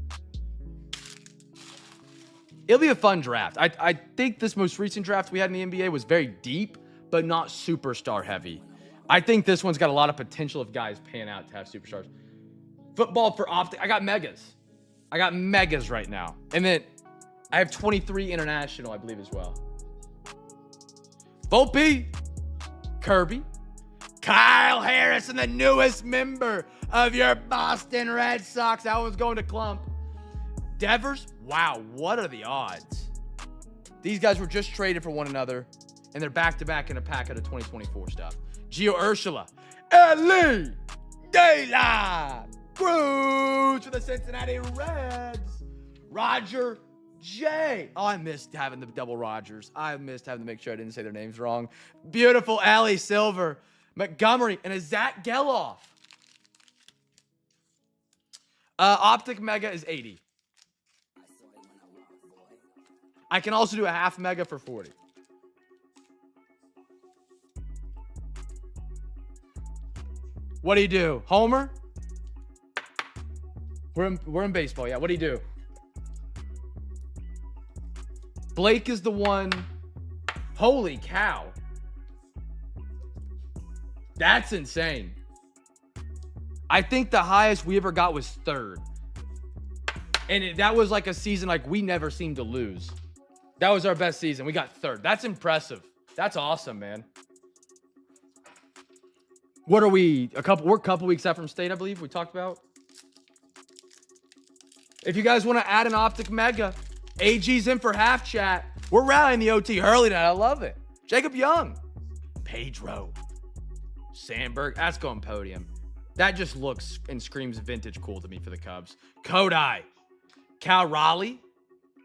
It'll be a fun draft. I think this most recent draft we had in the NBA was very deep, but not superstar heavy. I think this one's got a lot of potential if guys pan out to have superstars. Football for optic. I got megas. I got megas right now. And then I have 23 international, I believe, as well. Volpe, Kirby, Kyle Harris, and the newest member of your Boston Red Sox. That one's going to Clump. Devers, wow, what are the odds? These guys were just traded for one another, and they're back-to-back in a packet of 2024 stuff. Gio Urshela, Ellie De La Cruz for the Cincinnati Reds. Roger J. Oh, I missed having the double Rogers. I missed having to make sure I didn't say their names wrong. Beautiful Ellie Silver, Montgomery, and a Zach Geloff. Optic Mega is 80. I can also do a half Mega for 40. What do you do? Homer? We're in baseball, yeah. What do you do? Blake is the one. Holy cow. That's insane. I think the highest we ever got was 3rd. And that was like a season like we never seemed to lose. That was our best season. We got third. That's impressive. That's awesome, man. What are we? We're a couple weeks out from state, I believe we talked about. If you guys want to add an Optic Mega, AG's in for half chat. We're rallying the OT Hurley tonight. I love it. Jacob Young. Pedro. Sandberg. That's going podium. That just looks and screams vintage cool to me for the Cubs. Kodai. Cal Raleigh.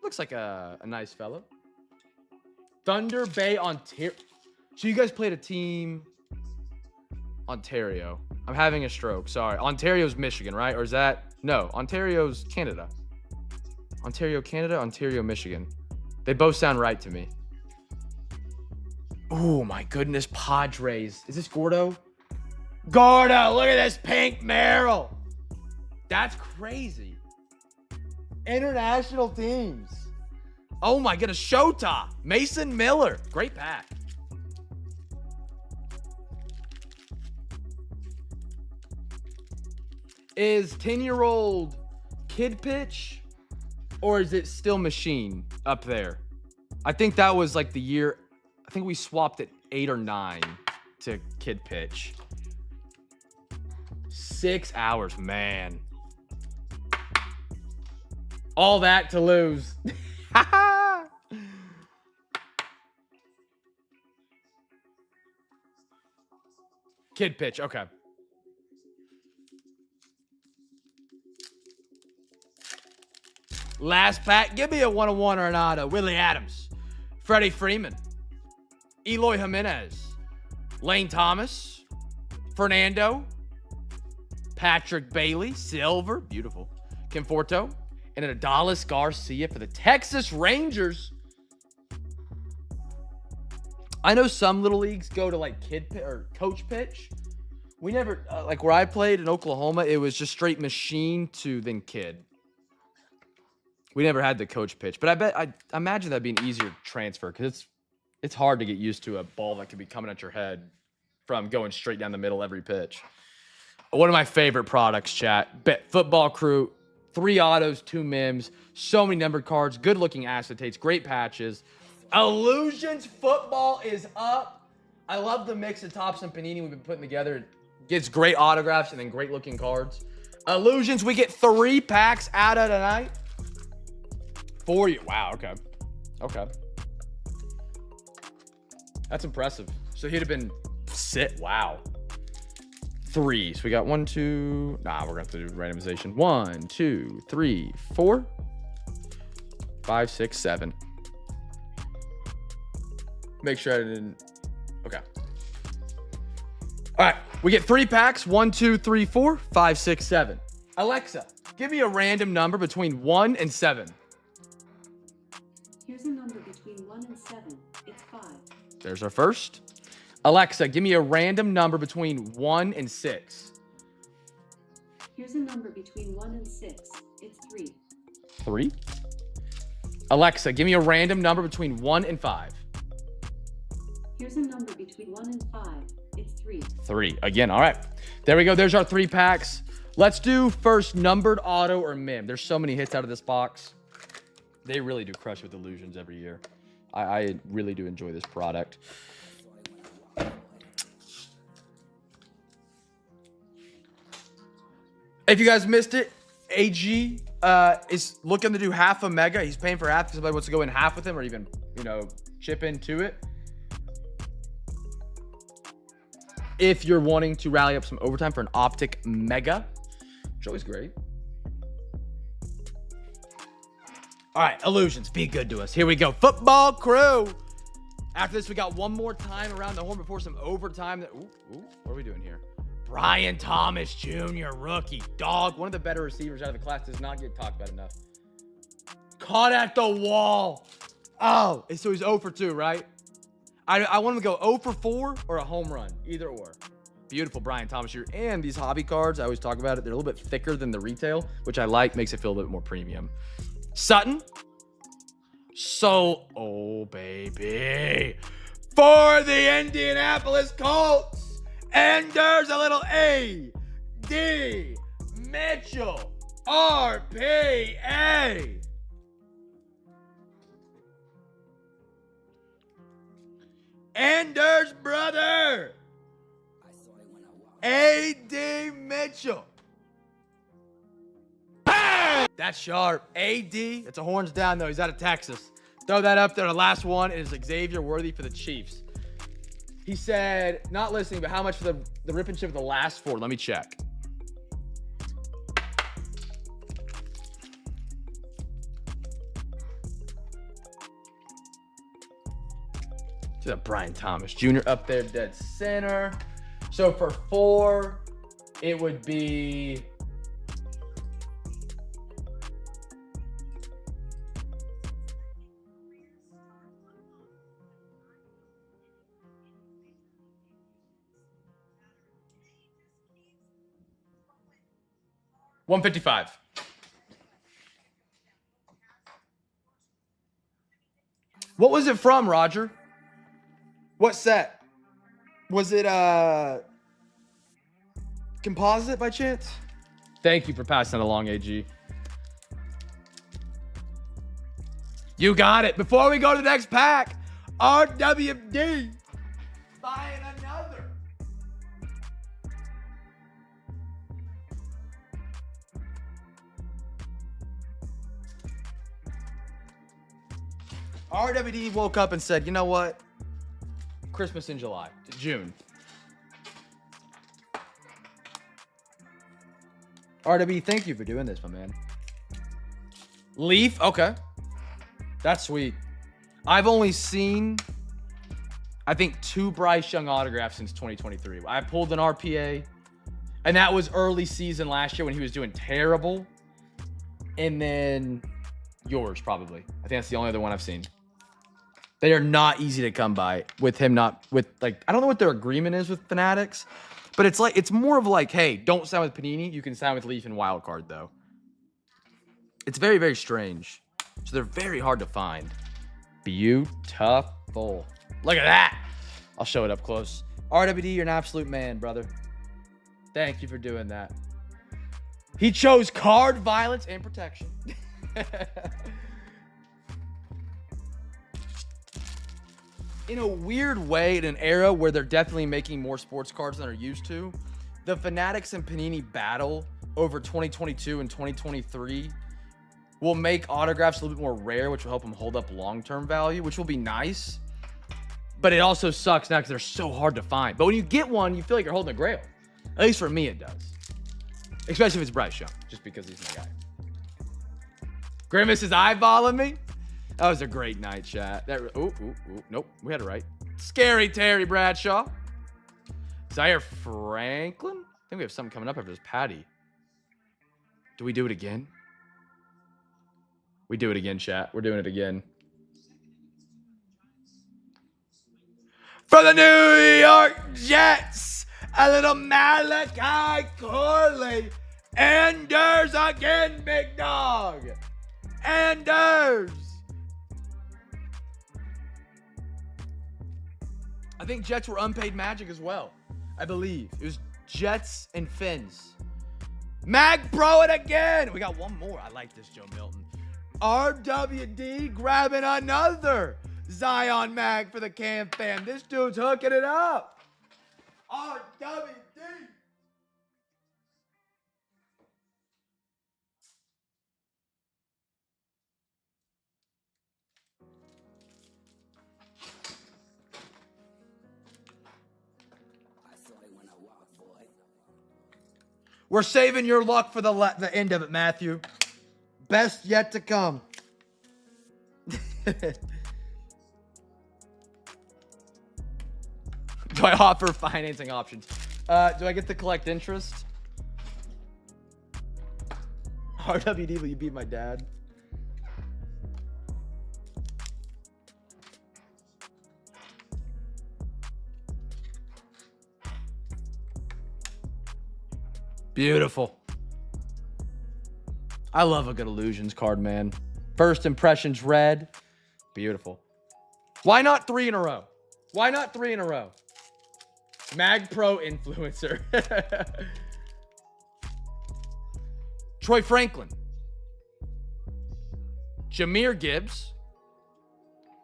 Looks like a nice fellow. Thunder Bay, Ontario. So you guys played a team. Ontario. I'm having a stroke. Sorry. Ontario's Michigan, right? Or is that... No, Ontario's Canada. Ontario, Canada, Ontario, Michigan. They both sound right to me. Oh, my goodness. Padres. Is this Gordo? Gordo, look at this pink Merrill. That's crazy. International teams. Oh, my goodness. Shota. Mason Miller. Great pack. Is 10-year-old kid pitch or is it still machine up there? I think that was like the year. I think we swapped it 8 or 9 to kid pitch. 6 hours, man. All that to lose. Kid pitch, okay. Last pack, give me a 1-1 or an auto. Willie Adams, Freddie Freeman, Eloy Jimenez, Lane Thomas, Fernando, Patrick Bailey, Silver, beautiful, Conforto, and an Adolis Garcia for the Texas Rangers. I know some little leagues go to like kid or coach pitch. We never, like where I played in Oklahoma, it was just straight machine to then kid. We never had the coach pitch, but I imagine that'd be an easier transfer because it's hard to get used to a ball that could be coming at your head from going straight down the middle every pitch. One of my favorite products, chat. Football Crew, 3 autos, 2 mims, so many numbered cards, good looking acetates, great patches. Illusions football is up. I love the mix of Topps and Panini we've been putting together. It gets great autographs and then great looking cards. Illusions, we get 3 packs out of tonight. For you. Wow, okay. Okay. That's impressive. So he'd have been wow. 3. So we got 1, 2. Nah, we're going to have to do randomization. 1, 2, 3, 4, 5, 6, 7. Make sure I didn't. Okay. All right. We get 3 packs. 1, 2, 3, 4, 5, 6, 7. Alexa, give me a random number between 1 and 7. Here's a number between 1 and 7. It's 5. There's our first. Alexa, give me a random number between 1 and 6. Here's a number between 1 and 6. It's 3. 3. Alexa, give me a random number between 1 and 5. Here's a number between 1 and 5. It's 3. 3. Again, all right. There we go. There's our 3 packs. Let's do first numbered auto or mim. There's so many hits out of this box. They really do crush with illusions every year. I really do enjoy this product. If you guys missed it, AG is looking to do half a mega. He's paying for half if somebody wants to go in half with him or even, chip into it. If you're wanting to rally up some overtime for an Optic Mega, which is always great. All right, illusions, be good to us. Here we go. Football Crew. After this, we got one more time around the horn before some overtime. What are we doing here? Brian Thomas Jr., rookie. Dog, one of the better receivers out of the class, does not get talked about enough. Caught at the wall. Oh, so he's 0 for 2, right? I want him to go 0 for 4 or a home run, either or. Beautiful Brian Thomas Jr. And these hobby cards, I always talk about it, they're a little bit thicker than the retail, which I like, makes it feel a bit more premium. Sutton. Oh, baby. For the Indianapolis Colts. And there's a little A.D. Mitchell. RPA. Anders brother. AD Mitchell. Bang! That's sharp. AD. It's a horns down though. He's out of Texas. Throw that up there. The last one is Xavier Worthy for the Chiefs. He said, not listening, but how much for the rip and chip of the last 4? Let me check. To that Brian Thomas Jr. up there, dead center. So for 4, it would be $155. What was it from, Roger? What set? Was it composite by chance? Thank you for passing that along, AG. You got it. Before we go to the next pack, RWD buying another. RWD woke up and said, you know what? Christmas in June. RWD, thank you for doing this, my man. Leaf, okay. That's sweet. I've only seen, I think, 2 Bryce Young autographs since 2023. I pulled an RPA, and that was early season last year when he was doing terrible. And then yours, probably. I think that's the only other one I've seen. They are not easy to come by with him not with like I don't know what their agreement is with Fanatics, but it's more of like, hey, don't sign with Panini. You can sign with Leaf and Wildcard though. It's very, very strange. So they're very hard to find. Beautiful. Look at that. I'll show it up close. RWD, you're an absolute man, brother. Thank you for doing that. He chose card violence and protection. In a weird way, in an era where they're definitely making more sports cards than they're used to, the Fanatics and Panini battle over 2022 and 2023 will make autographs a little bit more rare, which will help them hold up long-term value, which will be nice. But it also sucks now because they're so hard to find. But when you get one, you feel like you're holding a grail. At least for me, it does. Especially if it's Bryce Young, just because he's my guy. Grimace is eyeballing me. That was a great night, chat. Nope, we had it right. Scary Terry Bradshaw. Zaire Franklin. I think we have something coming up after this. Patty. Do we do it again? We do it again, chat. We're doing it again. For the New York Jets, a little Malachi Corley. Anders again, big dog. Anders. I think Jets were unpaid Magic as well. I believe. It was Jets and Finns. Mag Pro it again. We got one more. I like this, Joe Milton. RWD grabbing another Zion Mag for the CamFam. This dude's hooking it up. RWD. We're saving your luck for the end of it, Matthew. Best yet to come. Do I offer financing options? Do I get to collect interest? RWD, will you be my dad? Beautiful. I love a good Illusions card, man. First impressions red. Beautiful. Why not 3 in a row? Why not 3 in a row? Mag Pro influencer. Troy Franklin. Jahmyr Gibbs.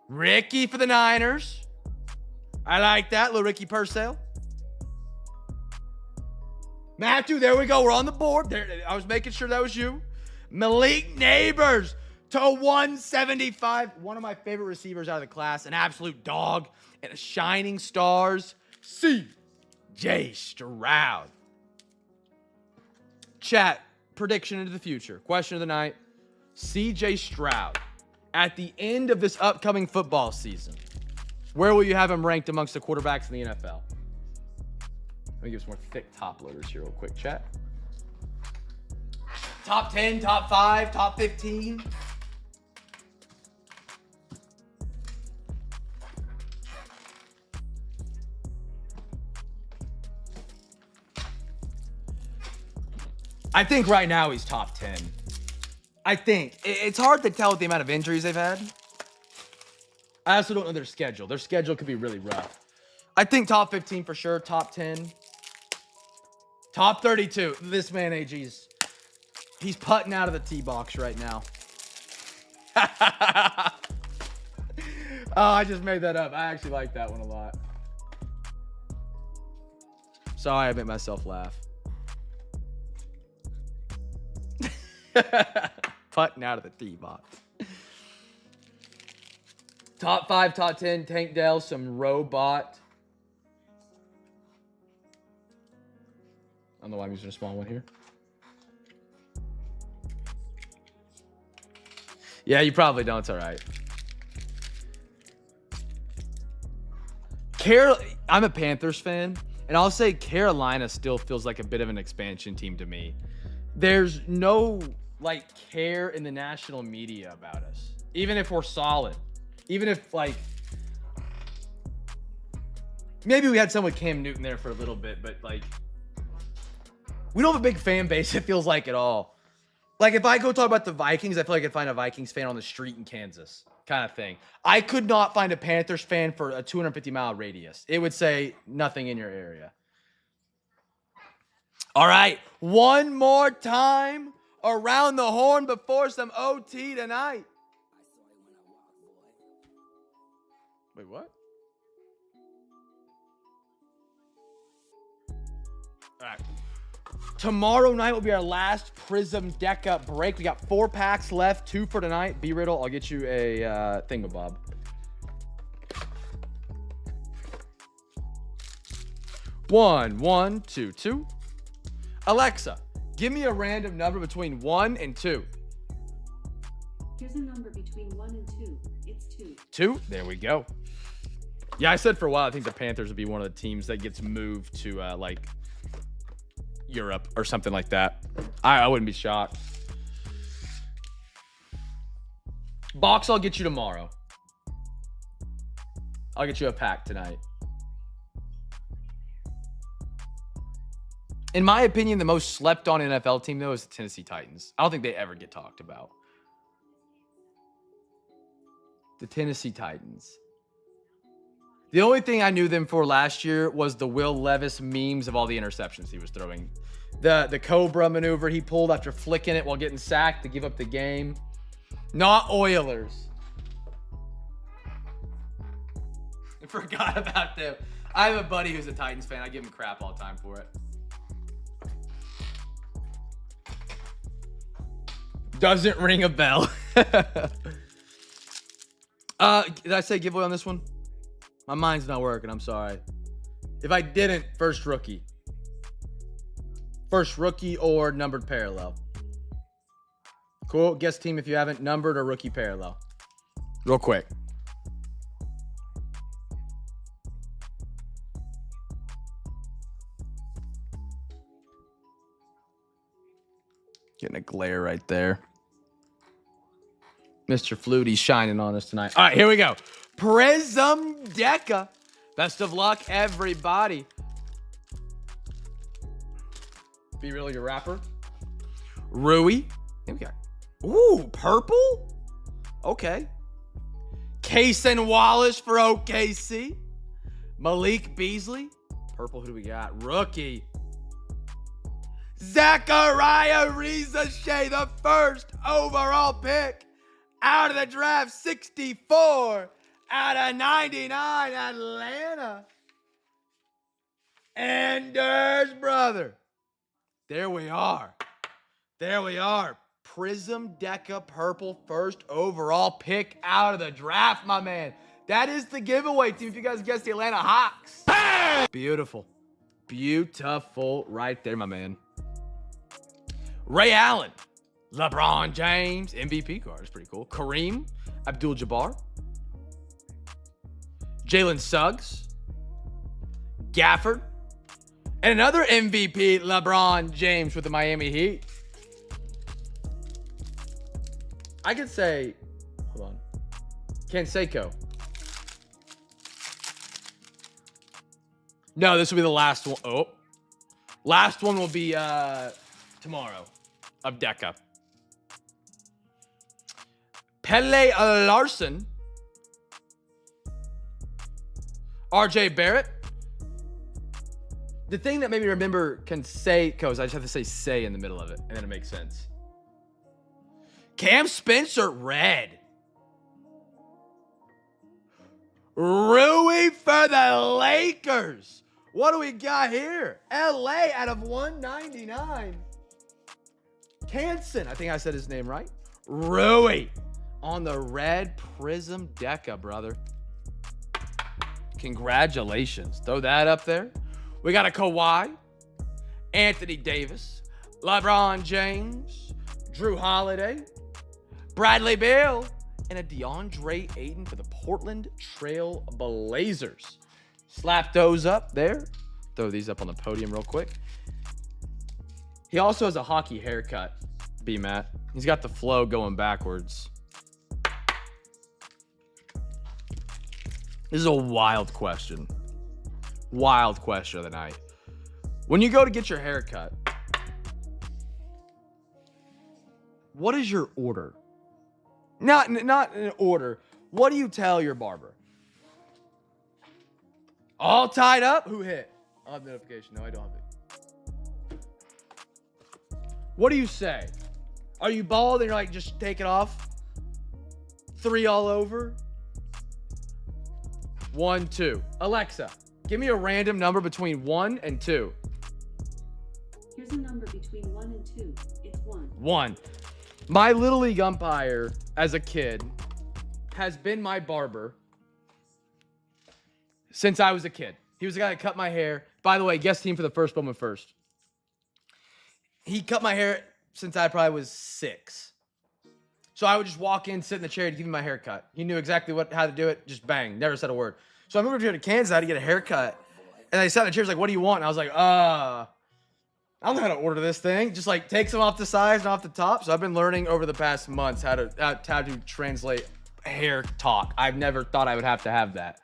Ricky for the Niners. I like that. Little Ricky Purcell. Matthew, there we go. We're on the board. There, I was making sure that was you. Malik Neighbors to 175. One of my favorite receivers out of the class. An absolute dog. And a shining stars. C.J. Stroud. Chat, prediction into the future. Question of the night. C.J. Stroud. At the end of this upcoming football season, where will you have him ranked amongst the quarterbacks in the NFL? Let me give some more thick top loaders here real quick, chat. Top 10, top 5, top 15. I think right now he's top 10. I think. It's hard to tell with the amount of injuries they've had. I also don't know their schedule. Their schedule could be really rough. I think top 15 for sure. Top 10. Top 32. This man, AG's. He's putting out of the tee box right now. Oh, I just made that up. I actually like that one a lot. Sorry, I made myself laugh. Putting out of the tee box. Top 5, top 10, Tank Dell, some robot. I don't know why I'm using a small one here. Yeah, you probably don't. It's all right. I'm a Panthers fan, and I'll say Carolina still feels like a bit of an expansion team to me. There's no care in the national media about us, even if we're solid. Even if maybe we had some with Cam Newton there for a little bit, but we don't have a big fan base, it feels like, at all. If I go talk about the Vikings, I feel like I could find a Vikings fan on the street in Kansas, kind of thing. I could not find a Panthers fan for a 250-mile radius. It would say nothing in your area. All right, one more time around the horn before some OT tonight. Wait, what? All right. Tomorrow night will be our last Prism Deca break. We got 4 packs left, 2 for tonight. B-Riddle, I'll get you a thingamabob. One, two. Alexa, give me a random number between 1 and 2. Here's a number between 1 and 2. It's 2. 2? There we go. Yeah, I said for a while I think the Panthers would be one of the teams that gets moved to Europe or something like that. I wouldn't be shocked. Box, I'll get you tomorrow. I'll get you a pack tonight. In my opinion, the most slept on NFL team, though, is the Tennessee Titans. I don't think they ever get talked about. The Tennessee Titans. The only thing I knew them for last year was the Will Levis memes of all the interceptions he was throwing. The Cobra maneuver he pulled after flicking it while getting sacked to give up the game. Not Oilers. I forgot about them. I have a buddy who's a Titans fan. I give him crap all the time for it. Doesn't ring a bell. Did I say giveaway on this one? My mind's not working. I'm sorry. If I didn't, first rookie. First rookie or numbered parallel. Cool. Guess team if you haven't, numbered or rookie parallel. Real quick. Getting a glare right there. Mr. Flutie's shining on us tonight. All right, here we go. Prism Deca. Best of luck, everybody. Be really your rapper. Rui. Here we go. Ooh, purple? Okay. Kaysen Wallace for OKC. Malik Beasley. Purple, who do we got? Rookie. Zachariah Rizachet, the first overall pick out of the draft, 64 out of 99, Atlanta. Anders, brother. There we are. There we are. Prism Deca purple first overall pick out of the draft, my man. That is the giveaway team if you guys guessed the Atlanta Hawks. Beautiful. Beautiful right there, my man. Ray Allen. LeBron James. MVP card. That's pretty cool. Kareem Abdul-Jabbar. Jalen Suggs. Gafford. And another MVP, LeBron James with the Miami Heat. I could say, hold on, Canseco. No, this will be the last one. Oh, last one will be tomorrow of Deca. Pele Larson. RJ Barrett. The thing that made me remember Canseco is I just have to say in the middle of it, and then it makes sense. Cam Spencer, red. Rui for the Lakers. What do we got here? LA out of 199. Canson, I think I said his name right. Rui on the red Prism Deca, brother. Congratulations. Throw that up there. We got a Kawhi, Anthony Davis, LeBron James, Drew Holiday, Bradley Beal, and a DeAndre Ayton for the Portland Trail Blazers. Slap those up there. Throw these up on the podium real quick. He also has a hockey haircut, B-Matt. He's got the flow going backwards. This is a wild question. Wild question of the night. When you go to get your haircut, what is your order? Not an order. What do you tell your barber? All tied up? Who hit? I'll have notification. No, I don't have it. What do you say? Are you bald and you're like, just take it off? 3 all over? 1, 2. Alexa, give me a random number between 1 and 2. Here's a number between 1 and 2. It's 1. 1. My Little League umpire as a kid has been my barber since I was a kid. He was the guy that cut my hair. By the way, guest team for the first Bowman first. He cut my hair since I probably was 6. So I would just walk in, sit in the chair to give me my haircut. He knew exactly how to do it. Just bang. Never said a word. So I moved here to Kansas. I had to get a haircut. And I sat in the chair. He's like, what do you want? And I was like, I don't know how to order this thing. Just like takes them off the sides and off the top. So I've been learning over the past months how to translate hair talk. I've never thought I would have to have that.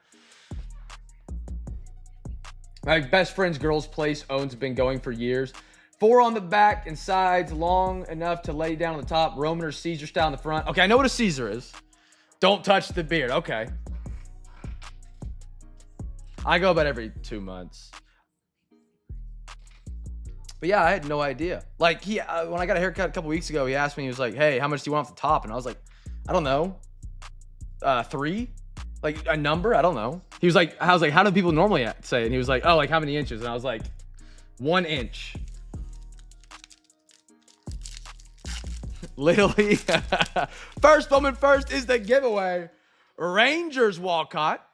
My best friend's girl's place owns been going for years. 4 on the back and sides, long enough to lay down on the top. Roman or Caesar style in the front. Okay, I know what a Caesar is. Don't touch the beard. Okay. I go about every 2 months. But yeah, I had no idea. Like when I got a haircut a couple weeks ago, he asked me, he was like, hey, how much do you want off the top? And I was like, I don't know. 3? Like a number? I don't know. I was like, how do people normally say it? And he was like, oh, like how many inches? And I was like, 1 inch. Literally. First Bowman first is the giveaway. Rangers Walcott.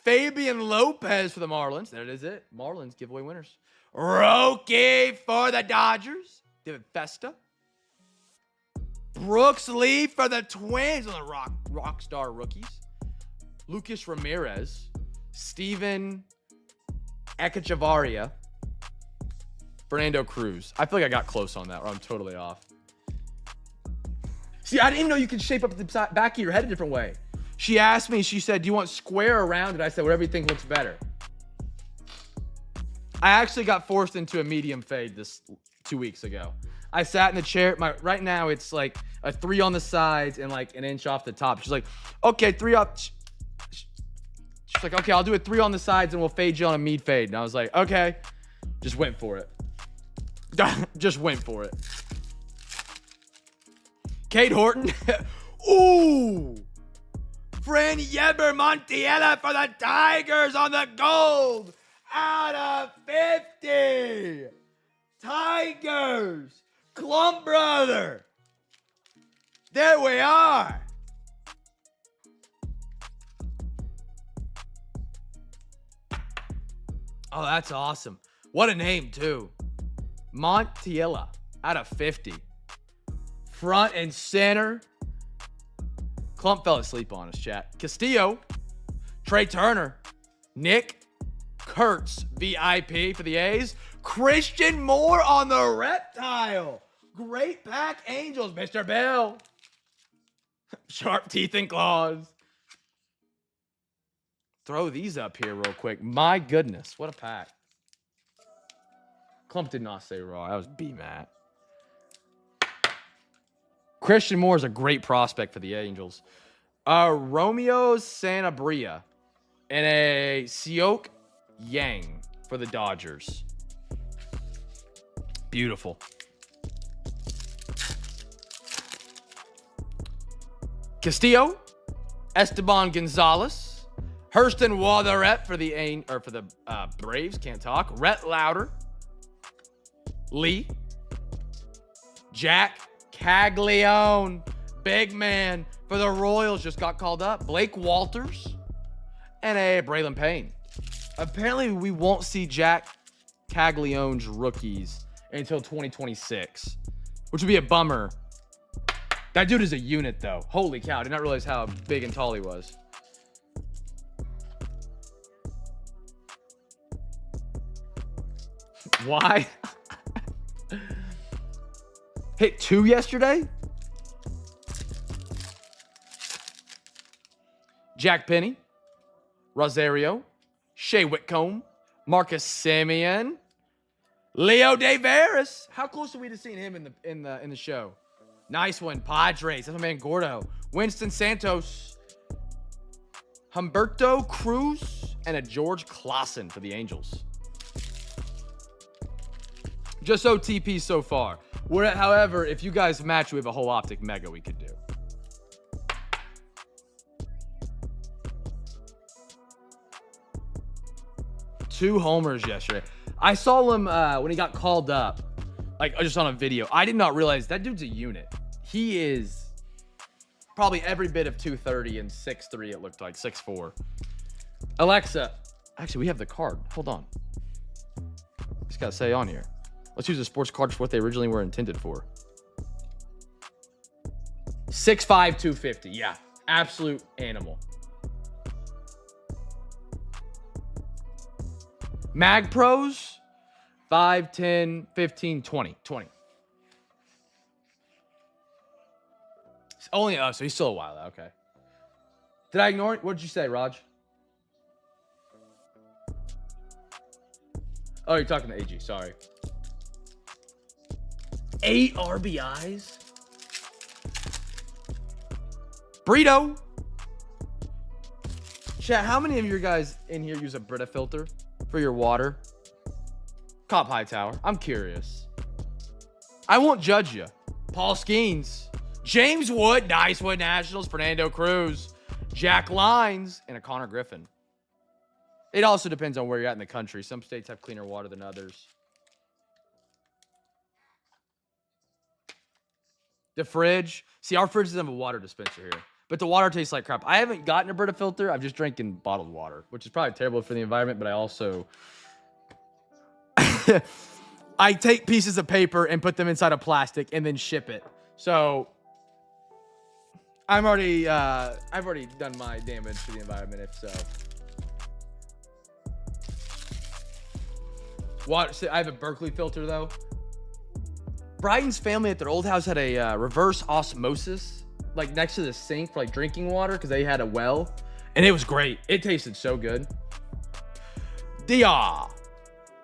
Fabian Lopez for the Marlins. There it is. Marlins giveaway winners. Roki for the Dodgers. David Festa. Brooks Lee for the Twins on the rock star rookies. Lucas Ramirez. Steven Echevarria. Fernando Cruz. I feel like I got close on that, or I'm totally off. See, I didn't know you could shape up the back of your head a different way. She asked me, she said, do you want square or rounded? I said, whatever you think looks better. I actually got forced into a medium fade this 2 weeks ago. I sat in the chair. Right now, it's like a 3 on the sides and like 1 inch off the top. She's like, okay, 3 up. She's like, okay, I'll do a 3 on the sides and we'll fade you on a mid fade. And I was like, okay. Just went for it. Just went for it. Kate Horton. Ooh. Fran Yeber Montiella for the Tigers on the gold. Out of 50. Tigers. Clump brother. There we are. Oh, that's awesome. What a name, too. Montiella out of 50. Front and center. Clump fell asleep on us, chat. Castillo. Trey Turner. Nick Kurtz, VIP for the A's. Christian Moore on the reptile. Great pack, Angels, Mr. Bill. Sharp teeth and claws. Throw these up here real quick. My goodness, what a pack. Clump did not say raw. That was B-Matt. Christian Moore is a great prospect for the Angels. Romeo Sanabria and a Seok Yang for the Dodgers. Beautiful. Castillo, Esteban Gonzalez, Hurston Watheret for the Braves. Can't talk. Rhett Lauder, Lee, Jack Caglione, big man for the Royals, just got called up. Blake Walters and a Braylon Payne. Apparently, we won't see Jack Caglione's rookies until 2026, which would be a bummer. That dude is a unit, though. Holy cow. I did not realize how big and tall he was. Why? Hit 2 yesterday? Jack Penny, Rosario, Shea Whitcomb, Marcus Simeon, Leo Daveris. How close are we to seeing him in the show? Nice one, Padres. That's my man Gordo. Winston Santos, Humberto Cruz, and a George Clausen for the Angels. Just OTP so far. However, if you guys match, we have a whole optic mega we could do. Two homers yesterday. I saw him when he got called up, like just on a video. I did not realize that dude's a unit. He is probably every bit of 230 and 6'3", it looked like, 6'4". Alexa, actually, we have the card. Hold on. Just got to say on here. Let's use the sports cards for what they originally were intended for. 6'5", 250. Yeah, absolute animal. Mag Pros, 5, 10, 15, 20. 20. It's only, so he's still a while out. Okay. Did I ignore it? What did you say, Raj? Oh, you're talking to AG. Sorry. 8 RBIs. Burrito. Chat, how many of you guys in here use a Brita filter for your water? Cop Hightower. I'm curious. I won't judge you. Paul Skeens. James Wood. Nice Wood Nationals. Fernando Cruz. Jack Lines. And a Connor Griffin. It also depends on where you're at in the country. Some states have cleaner water than others. The fridge. See, our fridge doesn't have a water dispenser here. But the water tastes like crap. I haven't gotten a Brita filter. I'm just drinking bottled water, which is probably terrible for the environment, but I also... I take pieces of paper and put them inside of plastic and then ship it. So... I've already done my damage to the environment, if so. Water, I have a Berkeley filter, though. Brighton's family at their old house had a reverse osmosis, like next to the sink for like drinking water, because they had a well, and it was great. It tasted so good. Dia,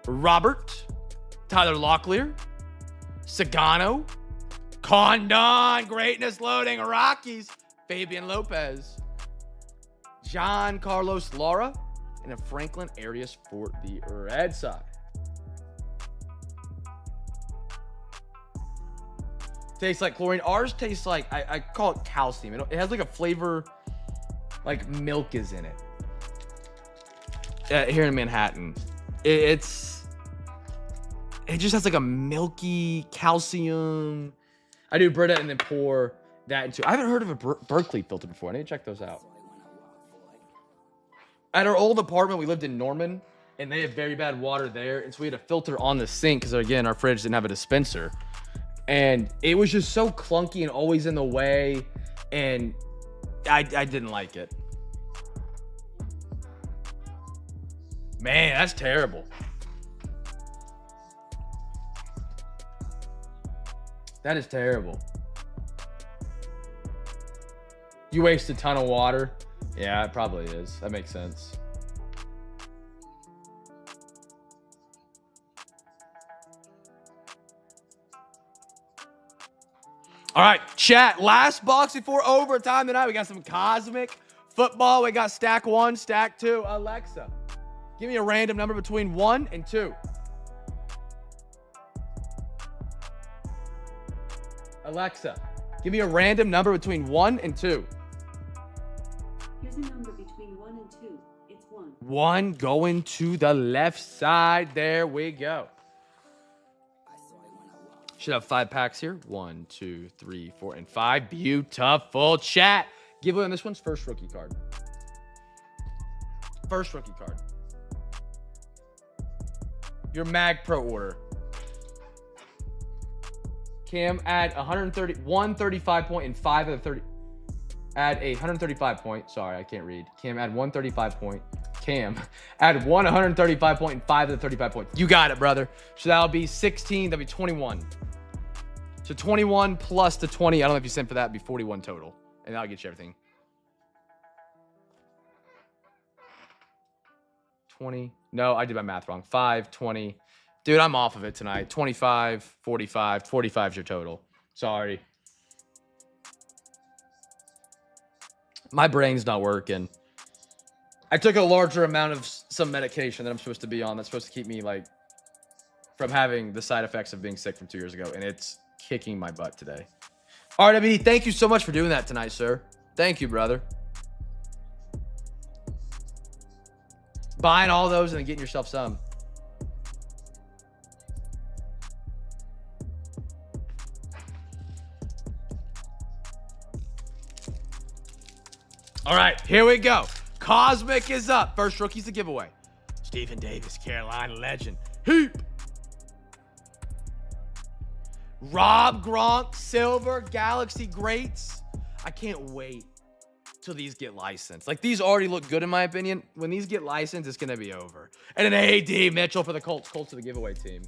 Robert, Tyler Locklear, Sagano, Condon, Greatness Loading, Rockies, Fabian Lopez, John Carlos Lara, and a Franklin Arias for the Red Sox. Tastes like chlorine. Ours tastes like, I call it calcium. It has like a flavor, like milk is in it. Here in Manhattan. It just has like a milky calcium. I do Brita and then pour that into. I haven't heard of a Berkeley filter before. I need to check those out. At our old apartment, we lived in Norman, and they have very bad water there. And so we had a filter on the sink because, again, our fridge didn't have a dispenser. And it was just so clunky and always in the way. And I didn't like it. Man, that's terrible. That is terrible. You waste a ton of water. Yeah, it probably is. That makes sense. All right, chat. Last box before overtime tonight. We got some cosmic football. We got stack 1, stack 2. Alexa, give me a random number between 1 and 2. Alexa, give me a random number between 1 and 2. Here's a number between 1 and 2. It's 1. 1 going to the left side. There we go. Should have 5 packs here. 1, 2, 3, 4, and 5. Beautiful chat. Giveaway on this one's first rookie card. First rookie card. Your Mag Pro order. Cam, add 135 point and 5 of the 30. Add a 135 point. Sorry, I can't read. Cam, add 135 point. Cam, add 135 point and 5 of the 35 points. You got it, brother. So that'll be 16. That'll be 21. So 21 plus the 20. I don't know if you sent for that. It'd be 41 total. And that'll get you everything. 20. No, I did my math wrong. 5, 20. Dude, I'm off of it tonight. 25, 45. 45 is your total. Sorry. My brain's not working. I took a larger amount of some medication that I'm supposed to be on. That's supposed to keep me, like, from having the side effects of being sick from 2 years ago. And it's kicking my butt today. All right, WD, thank you so much for doing that tonight, sir. Thank you, brother. Buying all those and then getting yourself some. All right, here we go. Cosmic is up. First rookie's the giveaway. Stephen Davis, Carolina legend. Heap. Rob Gronk, Silver, Galaxy Greats. I can't wait till these get licensed. Like, these already look good in my opinion. When these get licensed, it's going to be over. And an AD Mitchell for the Colts. Colts are the giveaway team.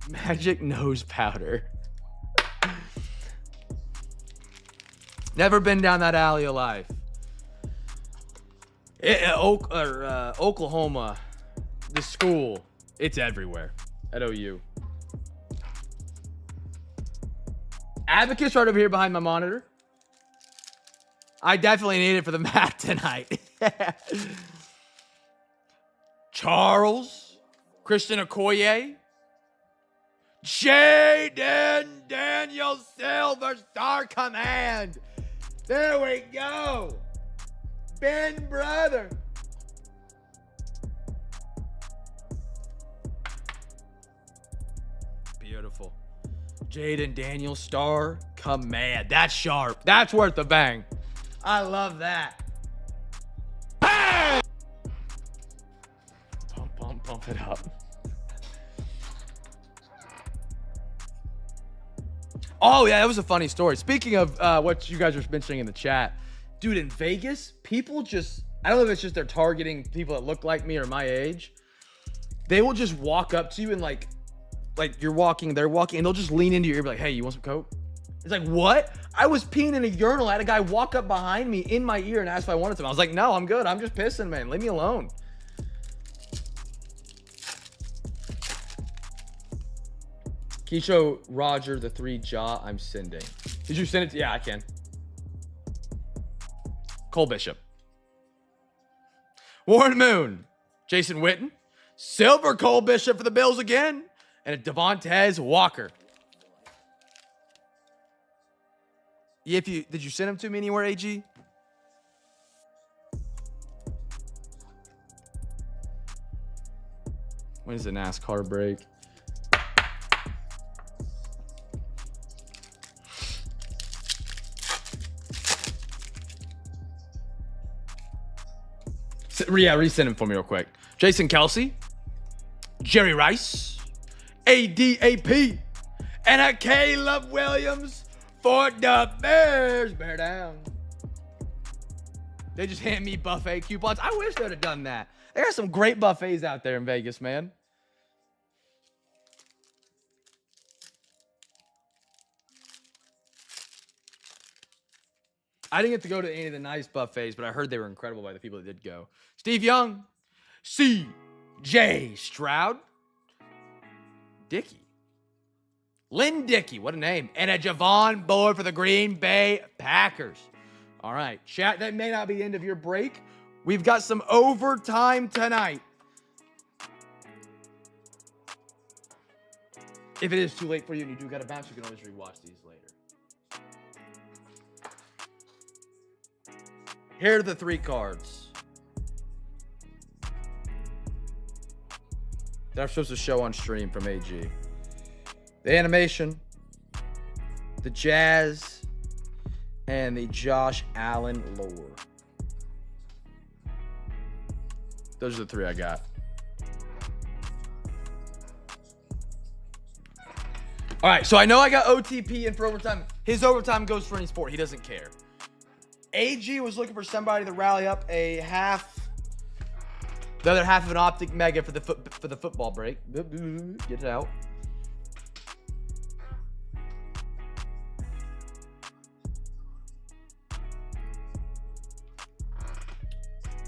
Magic nose powder. Never been down that alley alive. Oklahoma, the school, it's everywhere at OU. Abacus right over here behind my monitor. I definitely need it for the math tonight. Charles, Christian Okoye, Jaden Daniel Silver, Star Command. There we go. Ben brother. Beautiful. Jaden Daniel Star Command. That's sharp. That's worth the bang. I love that. Bang! Pump it up. Oh, yeah, that was a funny story. Speaking of what you guys were mentioning in the chat, dude, in Vegas, people just, I don't know if it's just they're targeting people that look like me or my age. They will just walk up to you and like you're walking, they're walking, and they'll just lean into your ear and be like, hey, you want some Coke? It's like, what? I was peeing in a urinal. I had a guy walk up behind me in my ear and ask if I wanted some. I was like, no, I'm good. I'm just pissing, man. Leave me alone. Keisho, Roger, the 3 jaw I'm sending. Did you send it? Yeah, I can. Cole Bishop. Warren Moon. Jason Witten. Silver Cole Bishop for the Bills again. and a Devontae Walker. Did you send him to me anywhere, AG? When is the NASCAR break? Yeah, resend him for me real quick. Jason Kelsey, Jerry Rice, ADAP, and a Caleb Williams for the Bears. Bear down. They just hand me buffet coupons. I wish they'd have done that. There are some great buffets out there in Vegas, man. I didn't get to go to any of the nice buffets, but I heard they were incredible by the people that did go. Steve Young, C.J. Stroud, Dickey, Lynn Dickey, what a name, and a Javon Boyd for the Green Bay Packers. All right, chat, that may not be the end of your break. We've got some overtime tonight. If it is too late for you and you do got to bounce, you can always rewatch these later. Here are the 3 cards that I'm supposed to show on stream from AG. The animation, the Jazz, and the Josh Allen lore. Those are the 3 I got. All right, so I know I got OTP in for overtime. His overtime goes for any sport. He doesn't care. AG was looking for somebody to rally up the other half of an optic mega for the football break. Get it out.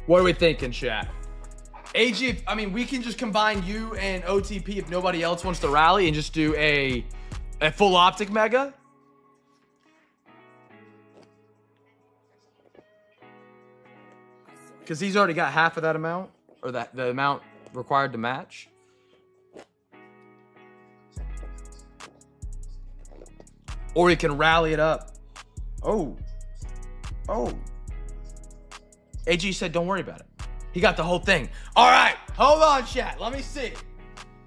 What are we thinking, chat? AG, I mean, we can just combine you and OTP if nobody else wants to rally and just do a full optic mega. Because he's already got half of that amount, or the amount required to match. Or we can rally it up. Oh. AG said, don't worry about it. He got the whole thing. All right, hold on, chat. Let me see.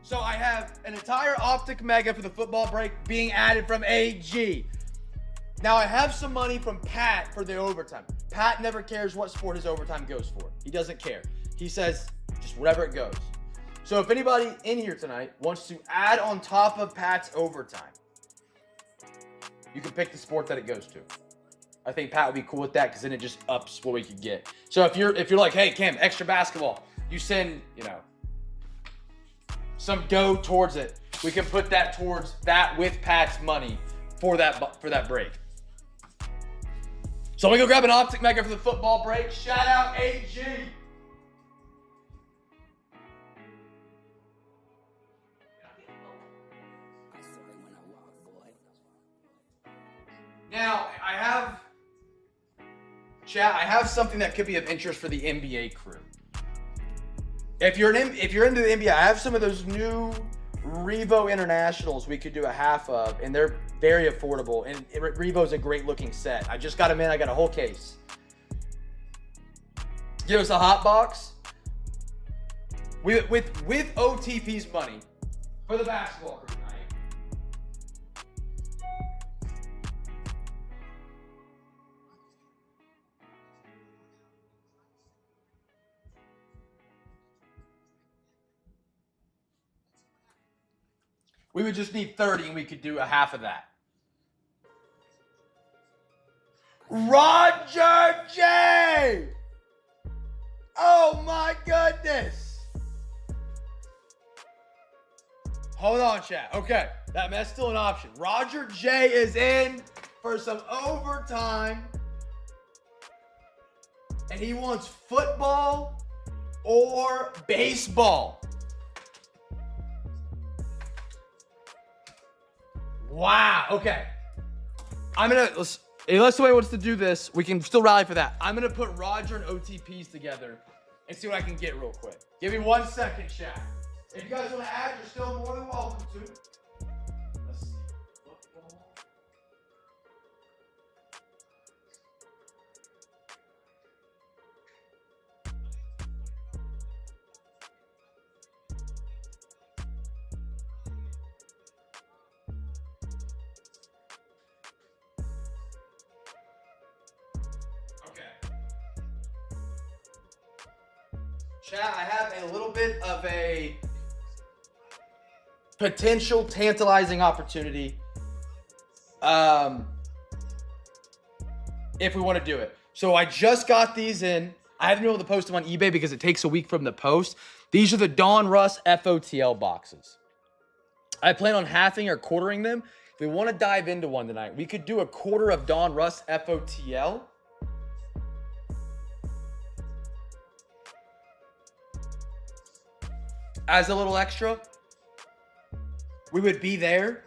So I have an entire optic mega for the football break being added from AG. Now I have some money from Pat for the overtime. Pat never cares what sport his overtime goes for. He doesn't care. He says just whatever it goes. So if anybody in here tonight wants to add on top of Pat's overtime, you can pick the sport that it goes to. I think Pat would be cool with that because then it just ups what we could get. So if you're like, hey Cam, extra basketball, you send, some dough towards it. We can put that towards that with Pat's money for that break. So I'm gonna go grab an optic mega for the football break. Shout out AG. Now I have something that could be of interest for the NBA crew. If you're into the NBA, I have some of those new Revo Internationals we could do a half of, and they're very affordable. And Revo's a great looking set. I just got them in. I got a whole case. Give us a hot box with OTP's money for the basketball crew tonight. We would just need 30 and we could do a half of that. Roger J! Oh my goodness! Hold on, chat. Okay, that's still an option. Roger J is in for some overtime. And he wants football or baseball. Wow. Okay. Unless the way wants to do this, we can still rally for that. I'm gonna put Roger and OTPs together and see what I can get real quick. Give me 1 second, chat. If you guys want to add, you're still more than welcome to. Let's see. Okay. Chat, I have a little bit of a potential tantalizing opportunity if we want to do it. So I just got these in. I haven't been able to post them on eBay because it takes a week from the post. These are the Don Russ FOTL boxes. I plan on halving or quartering them. If we want to dive into one tonight, we could do a quarter of Don Russ FOTL. As a little extra. We would be there.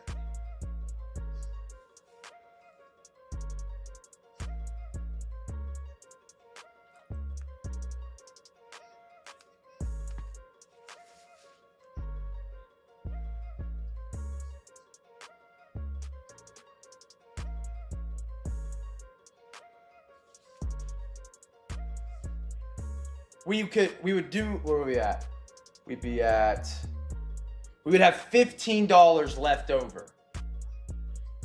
We would do, where are we at? We would have $15 left over.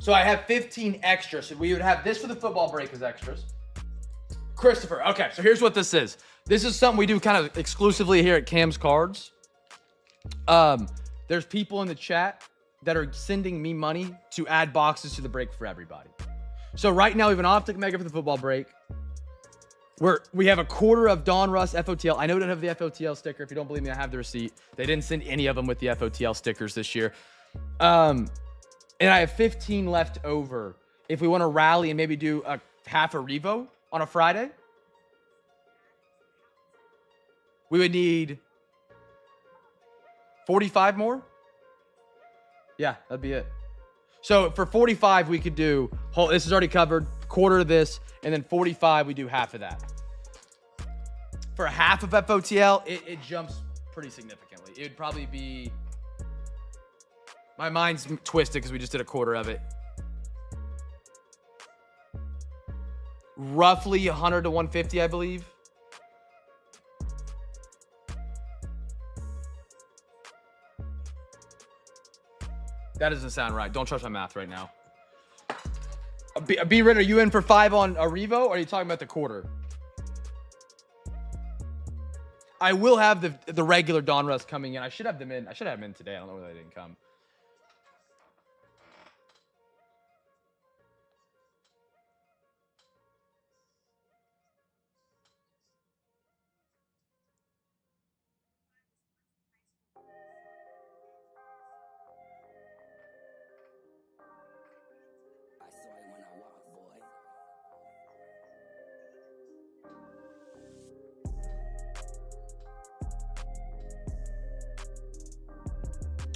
So I have 15 extra. So we would have this for the football break as extras. Christopher, okay, so here's what this is. This is something we do kind of exclusively here at Cam's Cards. There's people in the chat that are sending me money to add boxes to the break for everybody. So right now we have an Optic Mega for the football break. We have a quarter of Don Russ FOTL. I know we don't have the FOTL sticker. If you don't believe me, I have the receipt. They didn't send any of them with the FOTL stickers this year. And I have 15 left over if we want to rally and maybe do a half a Revo on a Friday. We would need 45 more. Yeah, that'd be it. So for 45, we could do, this is already covered, quarter of this, and then 45, we do half of that. For half of FOTL, it jumps pretty significantly. It would probably be, my mind's twisted because we just did a quarter of it. Roughly 100 to 150, I believe. That doesn't sound right. Don't trust my math right now. B-Rid, are you in for 5 on a Revo, or are you talking about the quarter? I will have the regular Don Russ coming in. I should have them in. I should have them in today. I don't know why they didn't come.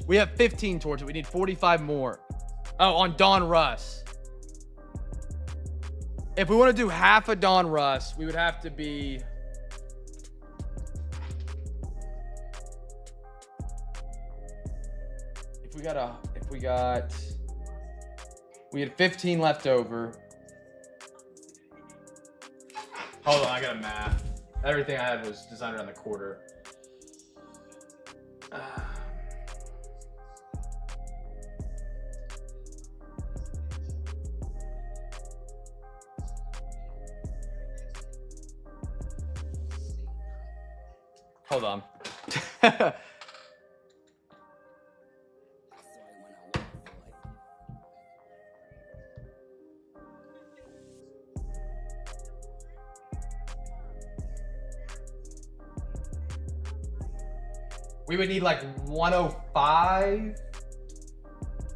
We have 15 towards it. We need 45 more. Oh, on Don Russ. If we want to do half a Don Russ, we would have to be... We had 15 left over. Hold on, I got a math. Everything I had was designed around the quarter. Hold on. We would need like 105.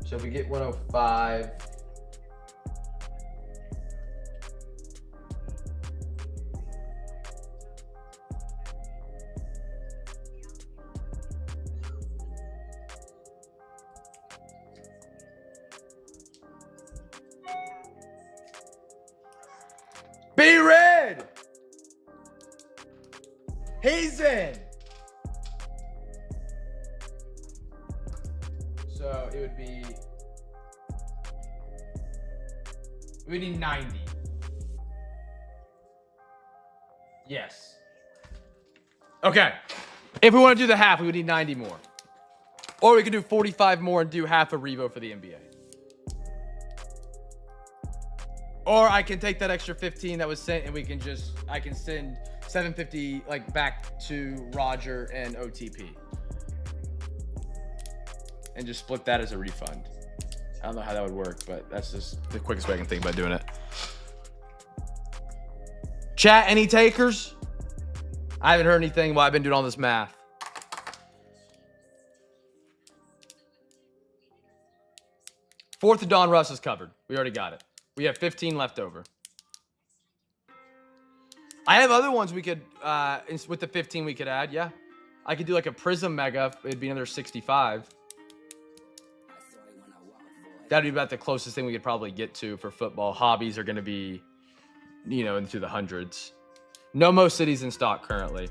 So if we get 105. B-Rid! He's in! it would be... We need 90. Yes. Okay. If we want to do the half, we would need 90 more. Or we could do 45 more and do half a Revo for the NBA. Or I can take that extra 15 that was sent and I can send 750 like back to Roger and OTP. And just split that as a refund. I don't know how that would work, but that's just the quickest way I can think about doing it. Chat, any takers? I haven't heard anything while I've been doing all this math. Fourth of Don Russ is covered. We already got it. We have 15 left over. I have other ones we could, with the 15 we could add, yeah. I could do like a Prism Mega. It'd be another 65. That'd be about the closest thing we could probably get to for football. Hobbies are going to be, you know, into the hundreds. No Mo Cities in stock currently.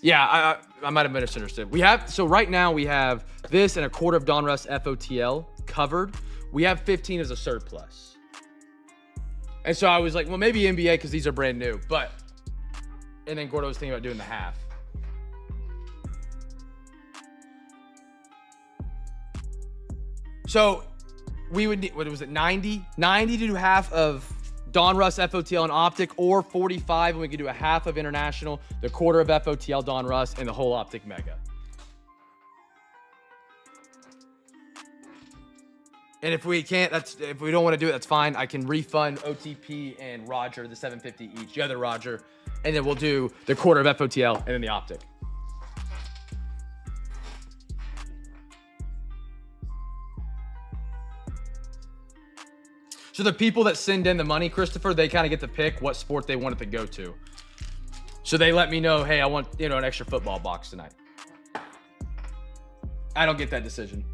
Yeah, I might have misunderstood. So right now we have this and a quarter of Don Russ FOTL covered. We have 15 as a surplus. And so I was like, well, maybe NBA because these are brand new. And then Gordo was thinking about doing the half. So we would need, what was it, 90? 90 to do half of Don Russ FOTL and Optic, or 45, and we could do a half of International, the quarter of FOTL Don Russ, and the whole Optic Mega. And if we can't, if we don't want to do it, that's fine. I can refund OTP and Roger the 750 each, the other Roger, and then we'll do the quarter of FOTL and then the Optic. So the people that send in the money, Christopher, they kind of get to pick what sport they want it to go to. So they let me know, hey, I want, you know, an extra football box tonight. I don't get that decision.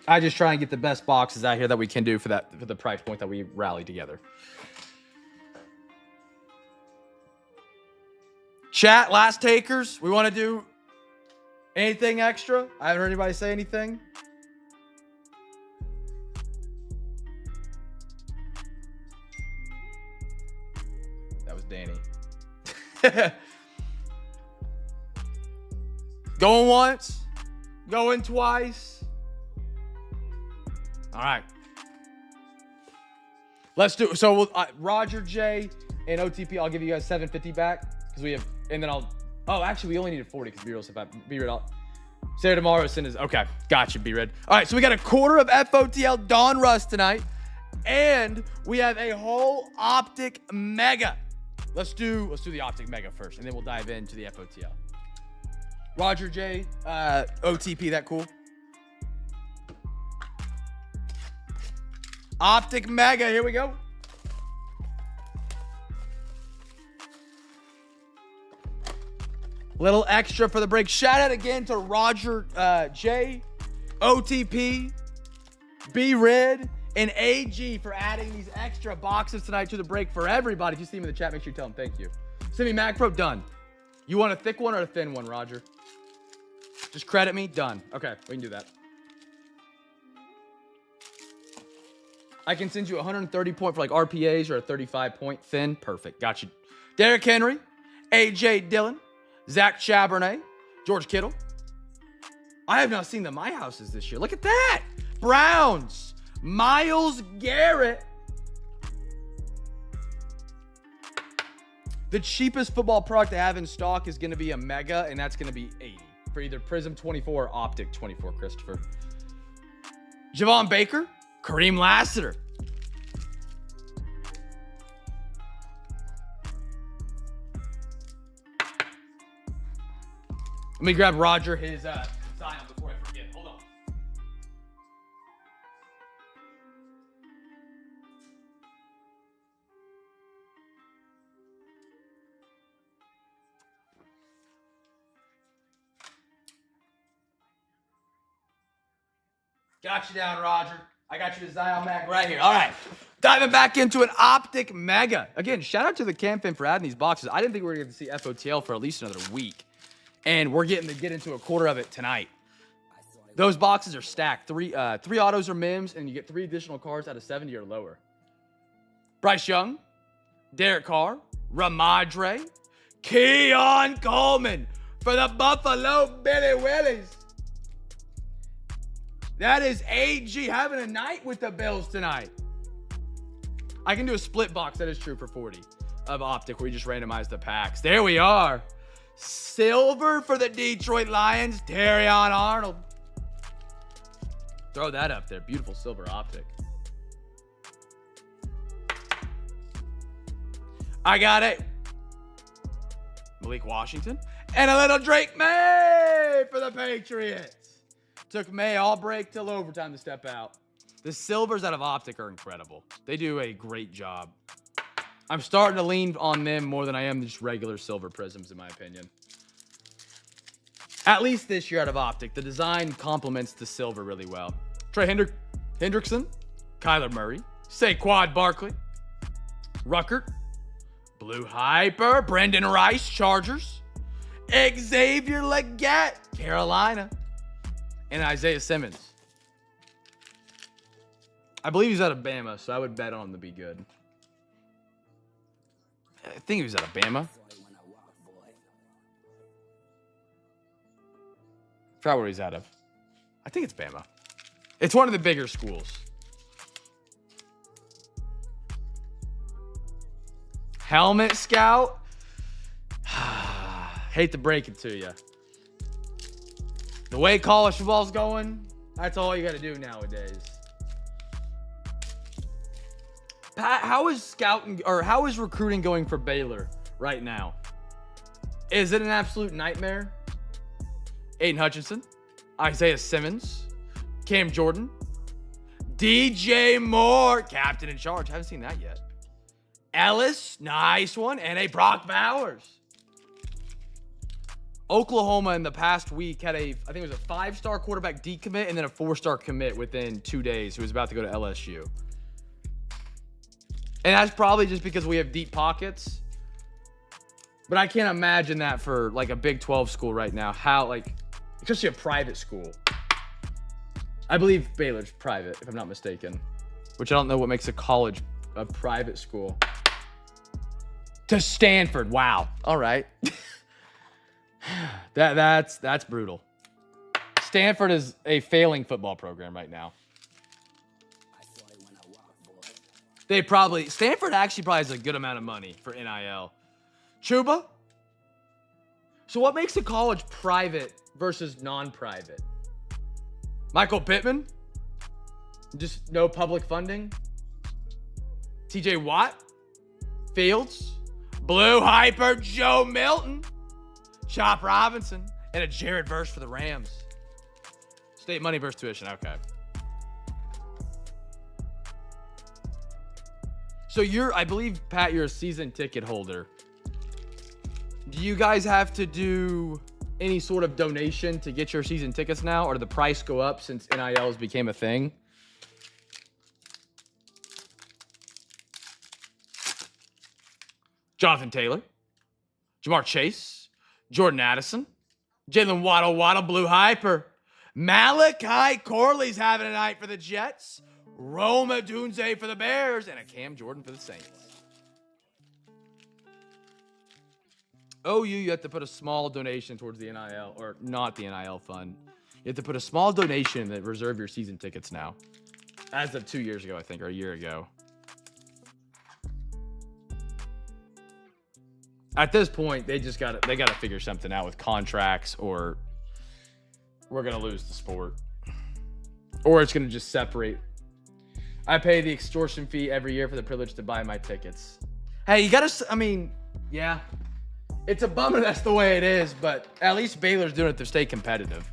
I just try and get the best boxes out here that we can do for the price point that we rally together. Chat, last takers. We want to do anything extra? I haven't heard anybody say anything. That was Danny. Going once, going twice. All right. Let's do it. So we'll, Roger, J, and OTP, I'll give you guys 750 back because we have, and then actually we only needed 40 because B-Real said B-Red. Say tomorrow, send us. Okay, gotcha, B-Red. All right, so we got a quarter of FOTL Don Russ tonight, and we have a whole Optic Mega. Let's do the Optic Mega first, and then we'll dive into the FOTL. Roger, J, OTP, that cool? Optic Mega, here we go. Little extra for the break. Shout out again to Roger J, OTP, B-Red, and AG for adding these extra boxes tonight to the break for everybody. If you see them in the chat, make sure you tell them thank you. Send me Mac Pro, done. You want a thick one or a thin one, Roger? Just credit me, done. Okay, we can do that. I can send you 130 point for like RPAs or a 35 point thin. Perfect. Got you. Derrick Henry, AJ Dillon, Zach Charbonnet, George Kittle. I have not seen the My Houses this year. Look at that. Browns, Myles Garrett. The cheapest football product to have in stock is going to be a Mega, and that's going to be 80 for either Prism 24 or Optic 24, Christopher. Javon Baker. Kareem Lassiter. Let me grab Roger his Zion before I forget. Hold on. Got you down, Roger. I got you the Zion Mac right here. All right. Diving back into an Optic Mega. Again, shout out to the CamFam for adding these boxes. I didn't think we were going to see FOTL for at least another week. And we're getting to get into a quarter of it tonight. Those boxes are stacked. Three autos or mims, and you get 3 additional cards out of 70 or lower. Bryce Young, Derek Carr, Ramadre, Keon Coleman for the Buffalo Billy Willies. That is AG having a night with the Bills tonight. I can do a split box, that is true, for 40 of Optic, where you just randomize the packs. There we are. Silver for the Detroit Lions, Terrion Arnold. Throw that up there. Beautiful silver Optic. I got it. Malik Washington. And a little Drake May for the Patriots. Took May all break till overtime to step out. The silvers out of Optic are incredible. They do a great job. I'm starting to lean on them more than I am just regular silver prisms, in my opinion. At least this year out of Optic, the design complements the silver really well. Trey Hendrickson, Kyler Murray, Saquon Barkley, Ruckert, Blue Hyper, Brendan Rice, Chargers, Xavier Legette, Carolina, and Isaiah Simmons. I believe he's out of Bama, so I would bet on him to be good. I think he was out of Bama. Forgot where he's out of. I think it's Bama. It's one of the bigger schools. Helmet Scout. Hate to break it to you. The way college football's going, that's all you got to do nowadays. Pat, how is scouting or how is recruiting going for Baylor right now? Is it an absolute nightmare? Aiden Hutchinson, Isaiah Simmons, Cam Jordan, DJ Moore, captain in charge. Haven't seen that yet. Ellis, nice one, and a Brock Bowers. Oklahoma in the past week had I think it was a 5-star quarterback decommit and then a 4-star commit within 2 days who was about to go to LSU. And that's probably just because we have deep pockets. But I can't imagine that for like a Big 12 school right now. How, like, especially a private school. I believe Baylor's private, if I'm not mistaken. Which I don't know what makes a college a private school. To Stanford. Wow. All right. That's brutal. Stanford is a failing football program right now. Stanford actually probably has a good amount of money for NIL. Chuba? So what makes a college private versus non-private? Michael Pittman? Just no public funding? TJ Watt? Fields? Blue Hyper Joe Milton? Chop Robinson? And a Jared Verse for the Rams. State money versus tuition. Okay. So I believe, Pat, you're a season ticket holder. Do you guys have to do any sort of donation to get your season tickets now? Or did the price go up since NILs became a thing? Jonathan Taylor, Jamar Chase, Jordan Addison, Jalen Waddle, Blue Hyper, Malachi Corley's having a night for the Jets, Rome Odunze for the Bears, and a Cam Jordan for the Saints. OU, you have to put a small donation towards the NIL, or not the NIL fund. You have to put a small donation that reserve your season tickets now. As of 2 years ago, I think, or a year ago. At this point, they gotta figure something out with contracts, or we're gonna lose the sport. Or it's gonna just separate. I pay the extortion fee every year for the privilege to buy my tickets. Hey, you gotta, I mean, yeah. It's a bummer that's the way it is, but at least Baylor's doing it to stay competitive.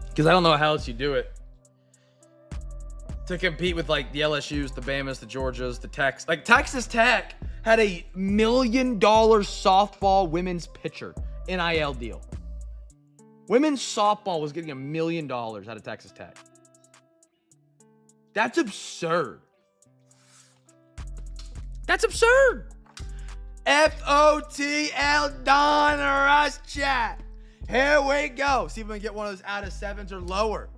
Because I don't know how else you do it. To compete with like the LSUs, the Bamas, the Georgias, the Techs. Like Texas Tech had $1 million softball women's pitcher NIL deal. Women's softball was getting $1 million out of Texas Tech. That's absurd. That's absurd. FOTL Donruss chat. Here we go. See if we can get one of those out of 7s or lower.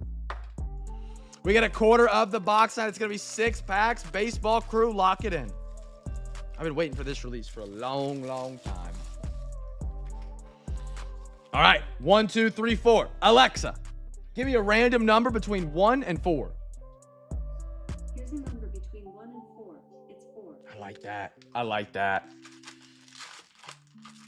We got a quarter of the box tonight. It's going to be 6 packs. Baseball crew, lock it in. I've been waiting for this release for a long, long time. All right. 1, 2, 3, 4. Alexa, give me a random number between 1 and 4. Here's a number between 1 and 4. It's 4. I like that. I like that.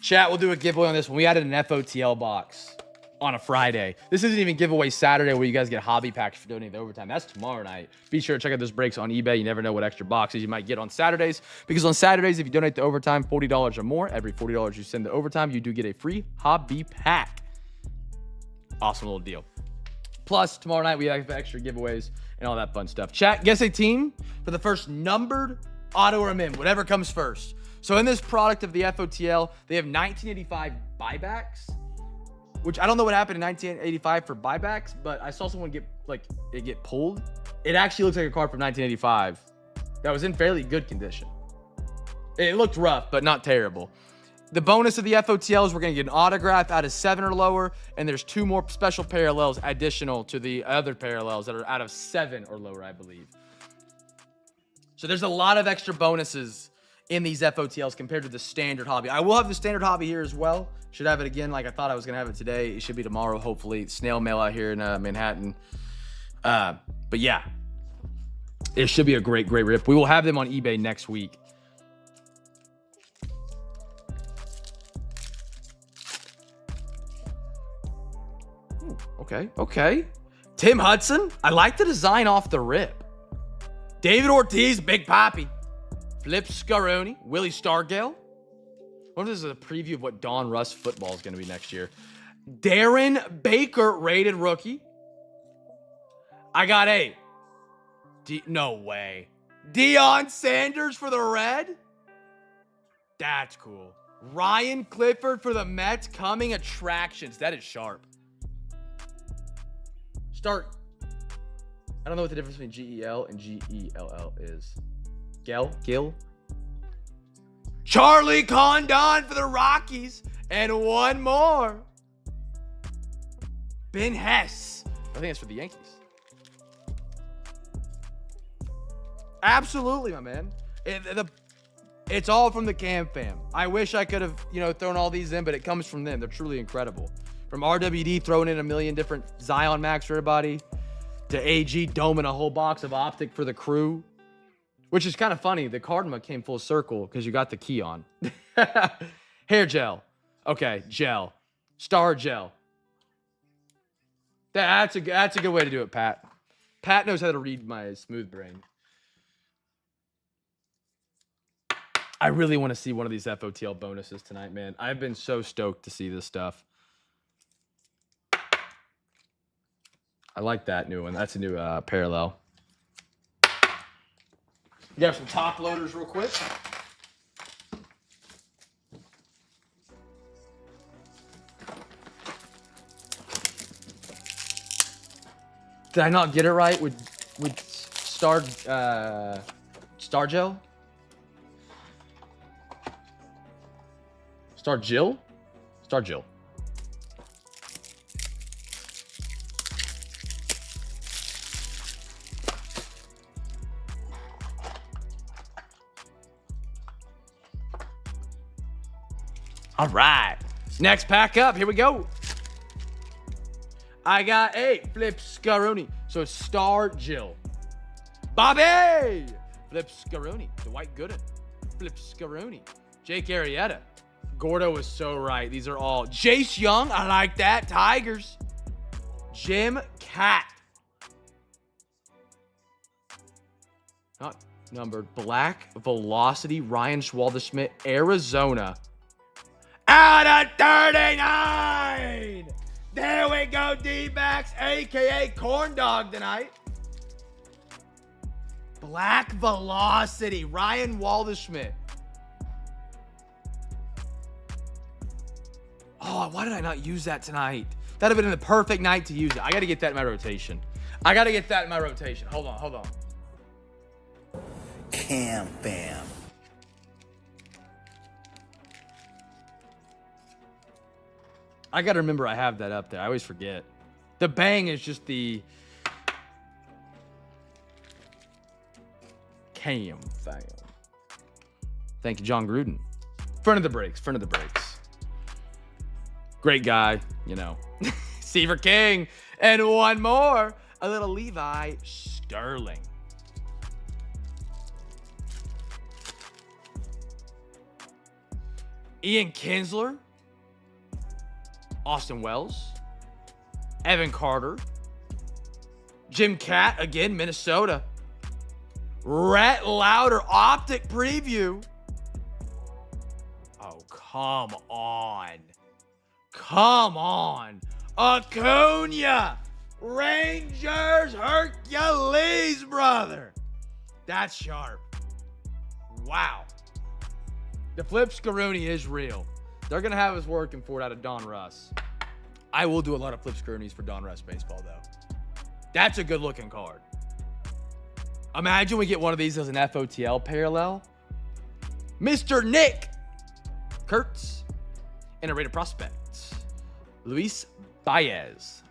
Chat, we'll do a giveaway on this one. We added an FOTL box on a Friday. This isn't even giveaway Saturday where you guys get hobby packs for donating the overtime. That's tomorrow night. Be sure to check out those breaks on eBay. You never know what extra boxes you might get on Saturdays. Because on Saturdays, if you donate the overtime $40 or more, every $40 you send to overtime, you do get a free hobby pack. Awesome little deal. Plus, tomorrow night, we have extra giveaways and all that fun stuff. Chat, guess a team for the first numbered auto or min, whatever comes first. So in this product of the FOTL, they have 1985 buybacks, which I don't know what happened in 1985 for buybacks, but I saw someone get pulled. It actually looks like a card from 1985 that was in fairly good condition. It looked rough, but not terrible. The bonus of the FOTL is we're going to get an autograph out of 7 or lower, and there's 2 more special parallels additional to the other parallels that are out of 7 or lower, I believe. So there's a lot of extra bonuses in these FOTLs compared to the standard hobby. I will have the standard hobby here as well. Should have it again like I thought I was going to have it today. It should be tomorrow, hopefully. Snail mail out here in Manhattan. But yeah, it should be a great, great rip. We will have them on eBay next week. Ooh, okay. Tim Hudson. I like the design off the rip. David Ortiz, Big Papi. Flip Scaroni, Willie Stargell. What if this is a preview of what Donruss football is going to be next year? Darren Baker, rated rookie. I got a... no way. Deion Sanders for the Red? That's cool. Ryan Clifford for the Mets, coming attractions. That is sharp. Start. I don't know what the difference between GEL and GELL is. Gil. Charlie Condon for the Rockies. And one more. Ben Hess. I think that's for the Yankees. Absolutely, my man. It's all from the CamFam. I wish I could have, thrown all these in, but it comes from them. They're truly incredible. From RWD throwing in a million different Zion Max for everybody, to AG doming a whole box of Optic for the crew. Which is kind of funny. The Cardinal came full circle because you got the key on. Hair gel. Okay, gel. Star gel. That's a good way to do it, Pat. Pat knows how to read my smooth brain. I really want to see one of these FOTL bonuses tonight, man. I've been so stoked to see this stuff. I like that new one. That's a new parallel. You got some top loaders real quick. Did I not get it right with Star Gel? Star Jill? Star Jill. All right. Next pack up. Here we go. I got a Flip Scaroni. So it's Star Jill. Bobby! Flip Scaroni. Dwight Gooden. Flip Scaroni. Jake Arrieta. Gordo was so right. These are all. Jace Young. I like that. Tigers. Jim Cat. Not numbered. Black Velocity. Ryan Schwalder-Schmidt. Arizona. Out of 39! There we go, D-backs, a.k.a. Corn Dog tonight. Black Velocity, Ryan Walderschmidt. Oh, why did I not use that tonight? That would have been the perfect night to use it. I got to get that in my rotation. Hold on. CamFam. I got to remember I have that up there. I always forget. The bang is just the cam thing. Thank you, John Gruden. Front of the breaks. Great guy, you know. Seaver King. And one more. A little Levi Sterling. Ian Kinsler. Austin Wells. Evan Carter. Jim Catt, again, Minnesota. Rhett Lauder, optic preview. Oh, come on. Come on. Acuna. Rangers Hercules, brother. That's sharp. Wow. The flip Scaroni is real. They're going to have us working for it out of Don Russ. I will do a lot of flip Scaronis for Don Russ baseball, though. That's a good-looking card. Imagine we get one of these as an FOTL parallel. Mr. Nick Kurtz. And a rated prospect. Luis Baez.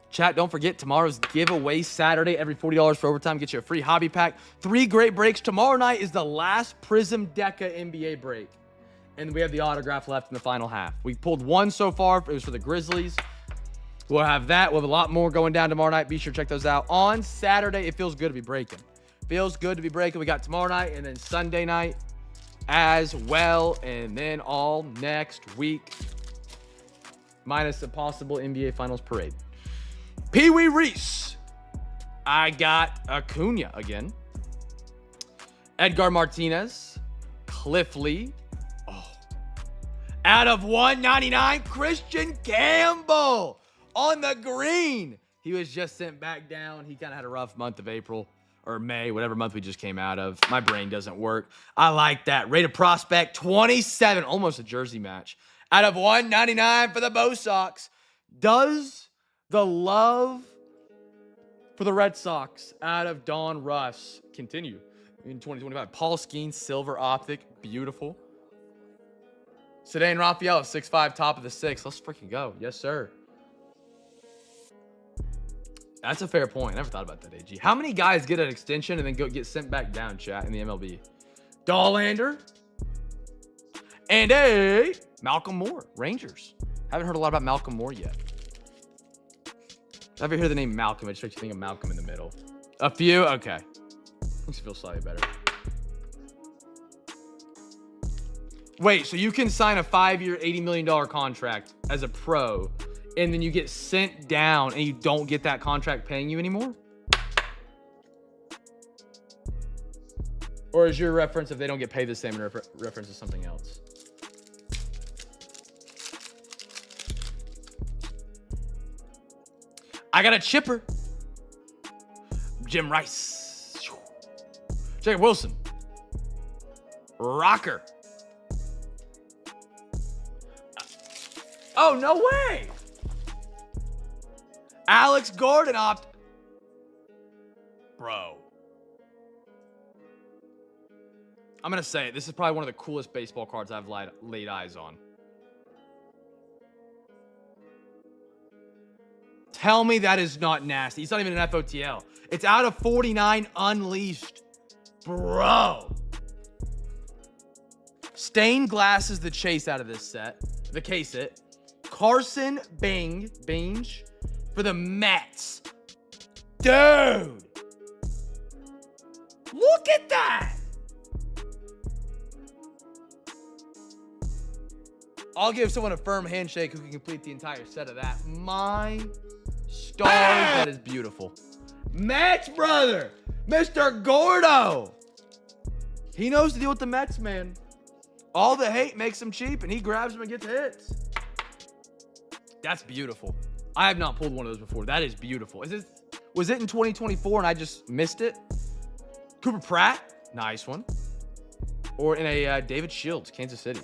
Chat, don't forget, tomorrow's giveaway Saturday. Every $40 for overtime gets you a free hobby pack. 3 great breaks. Tomorrow night is the last Prism Deca NBA break. And we have the autograph left in the final half. We pulled one so far. It was for the Grizzlies. We'll have that. We'll have a lot more going down tomorrow night. Be sure to check those out. On Saturday, it feels good to be breaking. Feels good to be breaking. We got tomorrow night and then Sunday night as well. And then all next week, minus a possible NBA Finals parade. Pee Wee Reese. I got Acuna again. Edgar Martinez. Cliff Lee. Oh. Out of 199, Christian Campbell on the green. He was just sent back down. He kind of had a rough month of April or May, whatever month we just came out of. My brain doesn't work. I like that. Rated prospect 27, almost a jersey match. Out of 199 for the Bo Sox. Does the love for the Red Sox out of Don Russ continue in 2025? Paul Skeens, silver optic, beautiful. Sedan Raphael, 6'5", top of the 6. Let's freaking go. Yes, sir. That's a fair point. I never thought about that, AG. How many guys get an extension and then get sent back down, chat, in the MLB? Dollander. And a Malcolm Moore, Rangers. Haven't heard a lot about Malcolm Moore yet. If I ever hear the name Malcolm, it just makes you think of Malcolm in the Middle. A few? Okay. Makes you feel slightly better. Wait, so you can sign a 5-year, $80 million contract as a pro, and then you get sent down and you don't get that contract paying you anymore? Or is your reference if they don't get paid the same reference to something else? I got a chipper. Jim Rice. Jacob Wilson. Rocker. Oh, no way. Alex Gordon opt. Bro. I'm going to say it. This is probably one of the coolest baseball cards I've laid eyes on. Tell me that is not nasty. He's not even an FOTL. It's out of 49 unleashed. Bro. Stained glass is the chase out of this set. The case it. Carson Bange for the Mets. Dude. Look at that. I'll give someone a firm handshake who can complete the entire set of that. My stars, that is beautiful. Mets, brother. Mr. Gordo. He knows to deal with the Mets, man. All the hate makes him cheap, and he grabs them and gets hits. That's beautiful. I have not pulled one of those before. That is beautiful. Was it in 2024 and I just missed it? Cooper Pratt. Nice one. Or in a David Shields, Kansas City.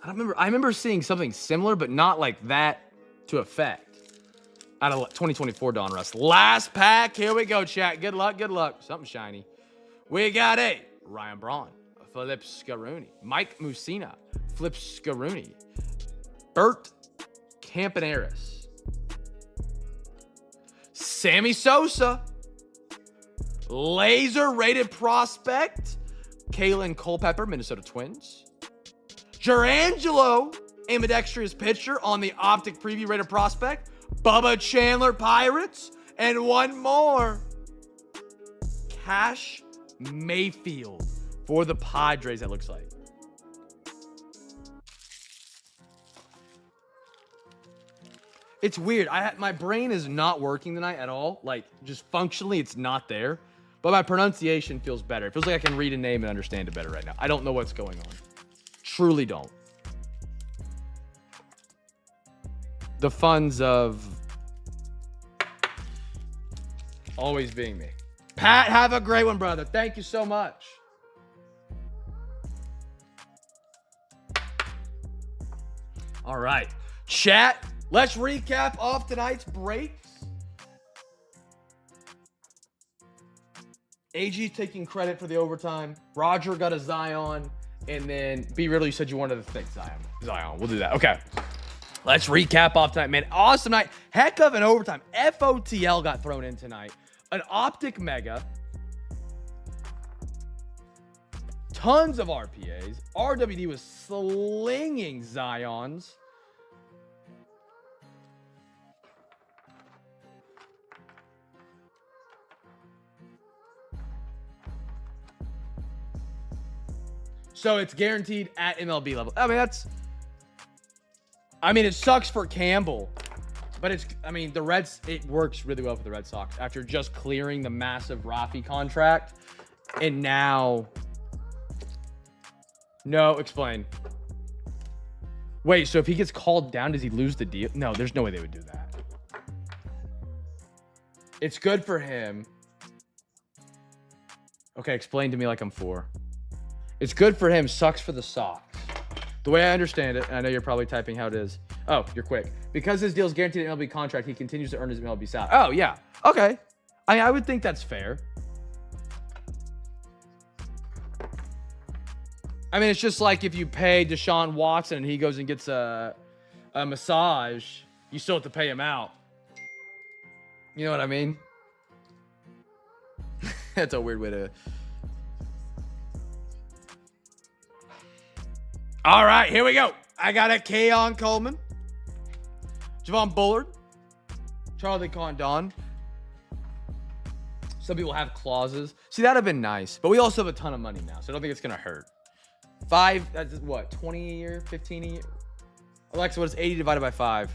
I remember seeing something similar, but not like that to effect. Out of 2024 Don Russ. Last pack. Here we go, chat. Good luck, good luck. Something shiny. We got a Ryan Braun, Philip Scaroni, Mike Musina, Flip Scaroni, Bert Campaneris, Sammy Sosa, laser rated prospect, Kalen Culpepper, Minnesota Twins, Jurangelo, ambidextrous pitcher on the optic preview rated prospect, Bubba Chandler, Pirates, and one more, Cash Mayfield for the Padres, that looks like. It's weird. My brain is not working tonight at all. Like, just functionally, it's not there. But my pronunciation feels better. It feels like I can read a name and understand it better right now. I don't know what's going on. Truly don't. The funds of always being me. Pat, have a great one, brother. Thank you so much. All right. Chat, let's recap off tonight's breaks. AG taking credit for the overtime. Roger got a Zion. And then B Riddle, you said you wanted to think Zion. We'll do that. Okay. Let's recap off tonight, man. Awesome night. Heck of an overtime. FOTL got thrown in tonight. An optic mega. Tons of RPAs. RWD was slinging Zions. So it's guaranteed at MLB level. I mean, it sucks for Campbell, but the Reds, it works really well for the Red Sox after just clearing the massive Rafi contract. And now, no, explain. Wait, so if he gets called down, does he lose the deal? No, there's no way they would do that. It's good for him. Okay, explain to me like I'm 4. It's good for him, sucks for the Sox. The way I understand it, and I know you're probably typing how it is. Oh, you're quick. Because his deal's guaranteed an MLB contract, he continues to earn his MLB salary. Oh, yeah. Okay. I would think that's fair. I mean, it's just like if you pay Deshaun Watson and he goes and gets a massage, you still have to pay him out. You know what I mean? That's a weird way to... All right, here we go. I got a Keon Coleman, Javon Bullard, Charlie Condon. Some people have clauses. See, that'd have been nice, but we also have a ton of money now, so I don't think it's gonna hurt. 5, that's what, 20 a year, 15 a year? Alexa, what is 80 divided by 5?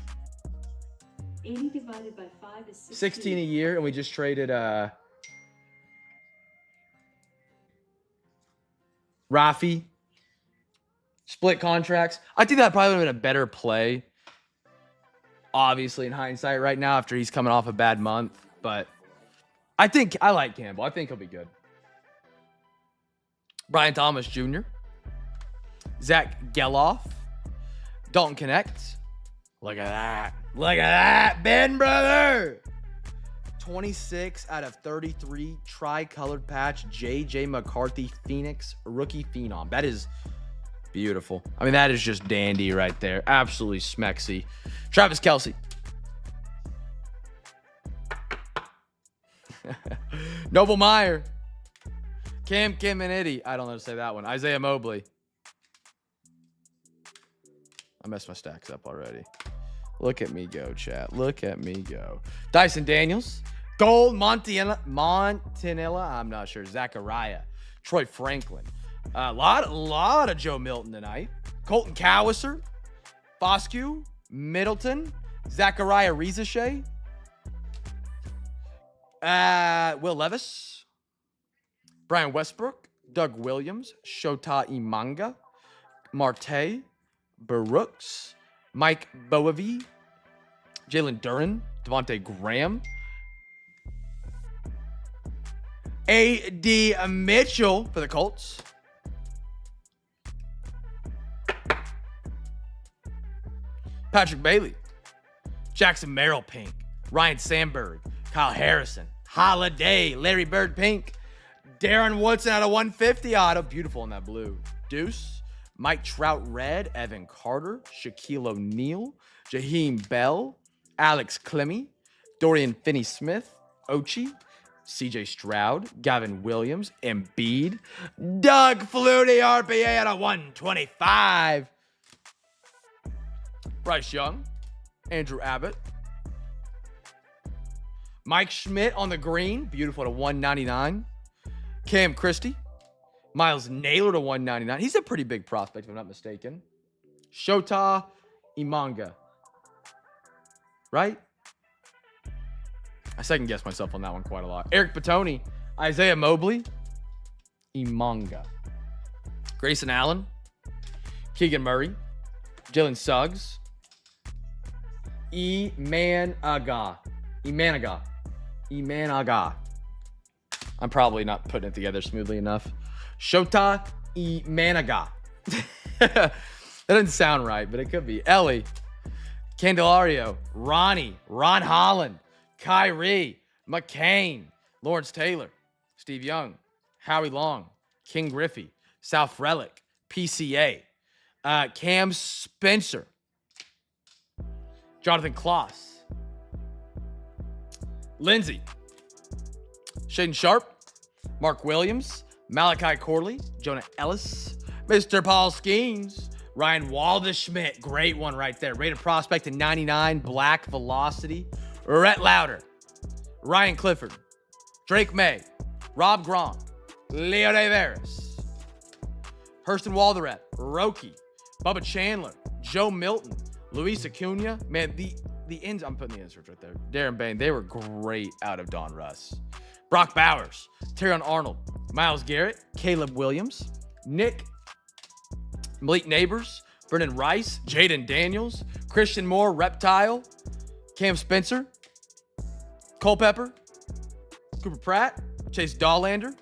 80 divided by 5 is 16. 16 a year, and we just traded Rafi. Split contracts. I think that probably would have been a better play. Obviously, in hindsight right now, after he's coming off a bad month. But I think I like Campbell. I think he'll be good. Brian Thomas Jr. Zach Geloff. Dalton Connect. Look at that. Look at that, Ben, brother. 26 out of 33 tri-colored patch. J.J. McCarthy Phoenix rookie phenom. That is... beautiful. I mean, that is just dandy right there. Absolutely smexy. Travis Kelce. Noble Meyer. Kim and Eddie. I don't know how to say that one. Isaiah Mobley. I messed my stacks up already. Look at me go, chat. Look at me go. Dyson Daniels. Gold Montanilla. I'm not sure. Zachariah. Troy Franklin. A lot of Joe Milton tonight. Colton Cowser, Foscue, Middleton, Zachariah Rizachet, Will Levis, Brian Westbrook, Doug Williams, Shota Imanga, Marte, Brooks, Mike Boavi, Jalen Duran, Devontae Graham, A.D. Mitchell for the Colts. Patrick Bailey, Jackson Merrill Pink, Ryan Sandberg, Kyle Harrison, Holiday, Larry Bird pink, Darren Woodson out of 150 auto. Beautiful in that blue. Deuce, Mike Trout red, Evan Carter, Shaquille O'Neal, Jaheim Bell, Alex Clemmy, Dorian Finney-Smith, Ochi, CJ Stroud, Gavin Williams, Embiid, Doug Flutie, RPA out of 125. Bryce Young, Andrew Abbott, Mike Schmidt on the green, beautiful to 199. Cam Christie, Miles Naylor to 199. He's a pretty big prospect, if I'm not mistaken. Shota Imanga, right? I second guess myself on that one quite a lot. Eric Petoni, Isaiah Mobley, Imanga, Grayson Allen, Keegan Murray, Jalen Suggs, Emanaga. I'm probably not putting it together smoothly enough. Shota Emanaga. That doesn't sound right, but it could be. Ellie, Candelario, Ronnie, Ron Holland, Kyrie, McCain, Lawrence Taylor, Steve Young, Howie Long, King Griffey, South Relic, PCA, Cam Spencer, Jonathan Kloss, Lindsey, Shaden Sharp, Mark Williams, Malachi Corley, Jonah Ellis, Mr. Paul Skeens, Ryan Waldschmidt, great one right there. Rated prospect in 99, black velocity. Rhett Lauder, Ryan Clifford, Drake May, Rob Gronk, Leo Daveris, Hurston Walderette, Roki, Bubba Chandler, Joe Milton, Luis Acuna. Man, the ends, I'm putting the inserts right there. Darren Bain, they were great out of Don Russ. Brock Bowers, Terrion Arnold, Myles Garrett, Caleb Williams, Nick, Malik Neighbors, Brennan Rice, Jaden Daniels, Christian Moore, Reptile, Cam Spencer, Culpepper, Cooper Pratt, Chase Dahlander,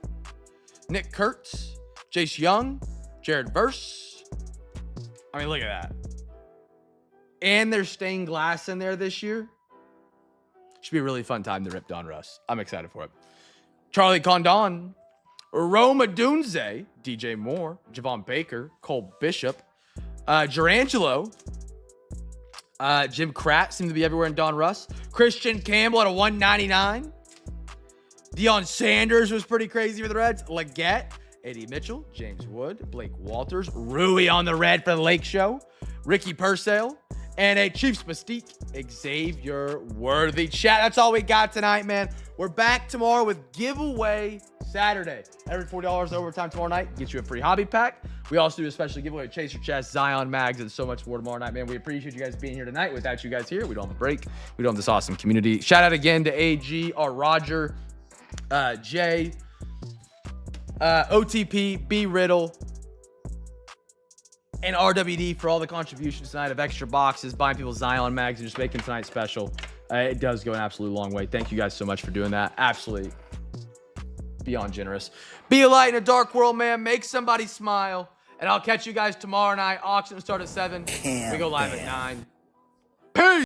Nick Kurtz, Jace Young, Jared Verse. I mean, look at that. And there's stained glass in there this year. Should be a really fun time to rip Don Russ. I'm excited for it. Charlie Condon, Roma Dunze, DJ Moore, Javon Baker, Cole Bishop, Gerangelo, Jim Kratt seemed to be everywhere in Don Russ. Christian Campbell at a 199. Deion Sanders was pretty crazy for the Reds. Leggett, Eddie Mitchell, James Wood, Blake Walters, Rui on the red for the Lake Show, Ricky Purcell, and a Chiefs Mystique, Xavier Worthy. Chat, that's all we got tonight, man. We're back tomorrow with Giveaway Saturday. Every $40 overtime tomorrow night gets you a free hobby pack. We also do a special giveaway of Chase Your Chest, Zion Mags, and so much more tomorrow night, man. We appreciate you guys being here tonight. Without you guys here, we don't have a break. We don't have this awesome community. Shout out again to AG, R. Roger, Jay, OTP, B. Riddle, and RWD for all the contributions tonight of extra boxes, buying people Zion Mags, and just making tonight special. It does go an absolute long way. Thank you guys so much for doing that. Absolutely beyond generous. Be a light in a dark world, man. Make somebody smile. And I'll catch you guys tomorrow night. Auctions start at 7. We go live at 9.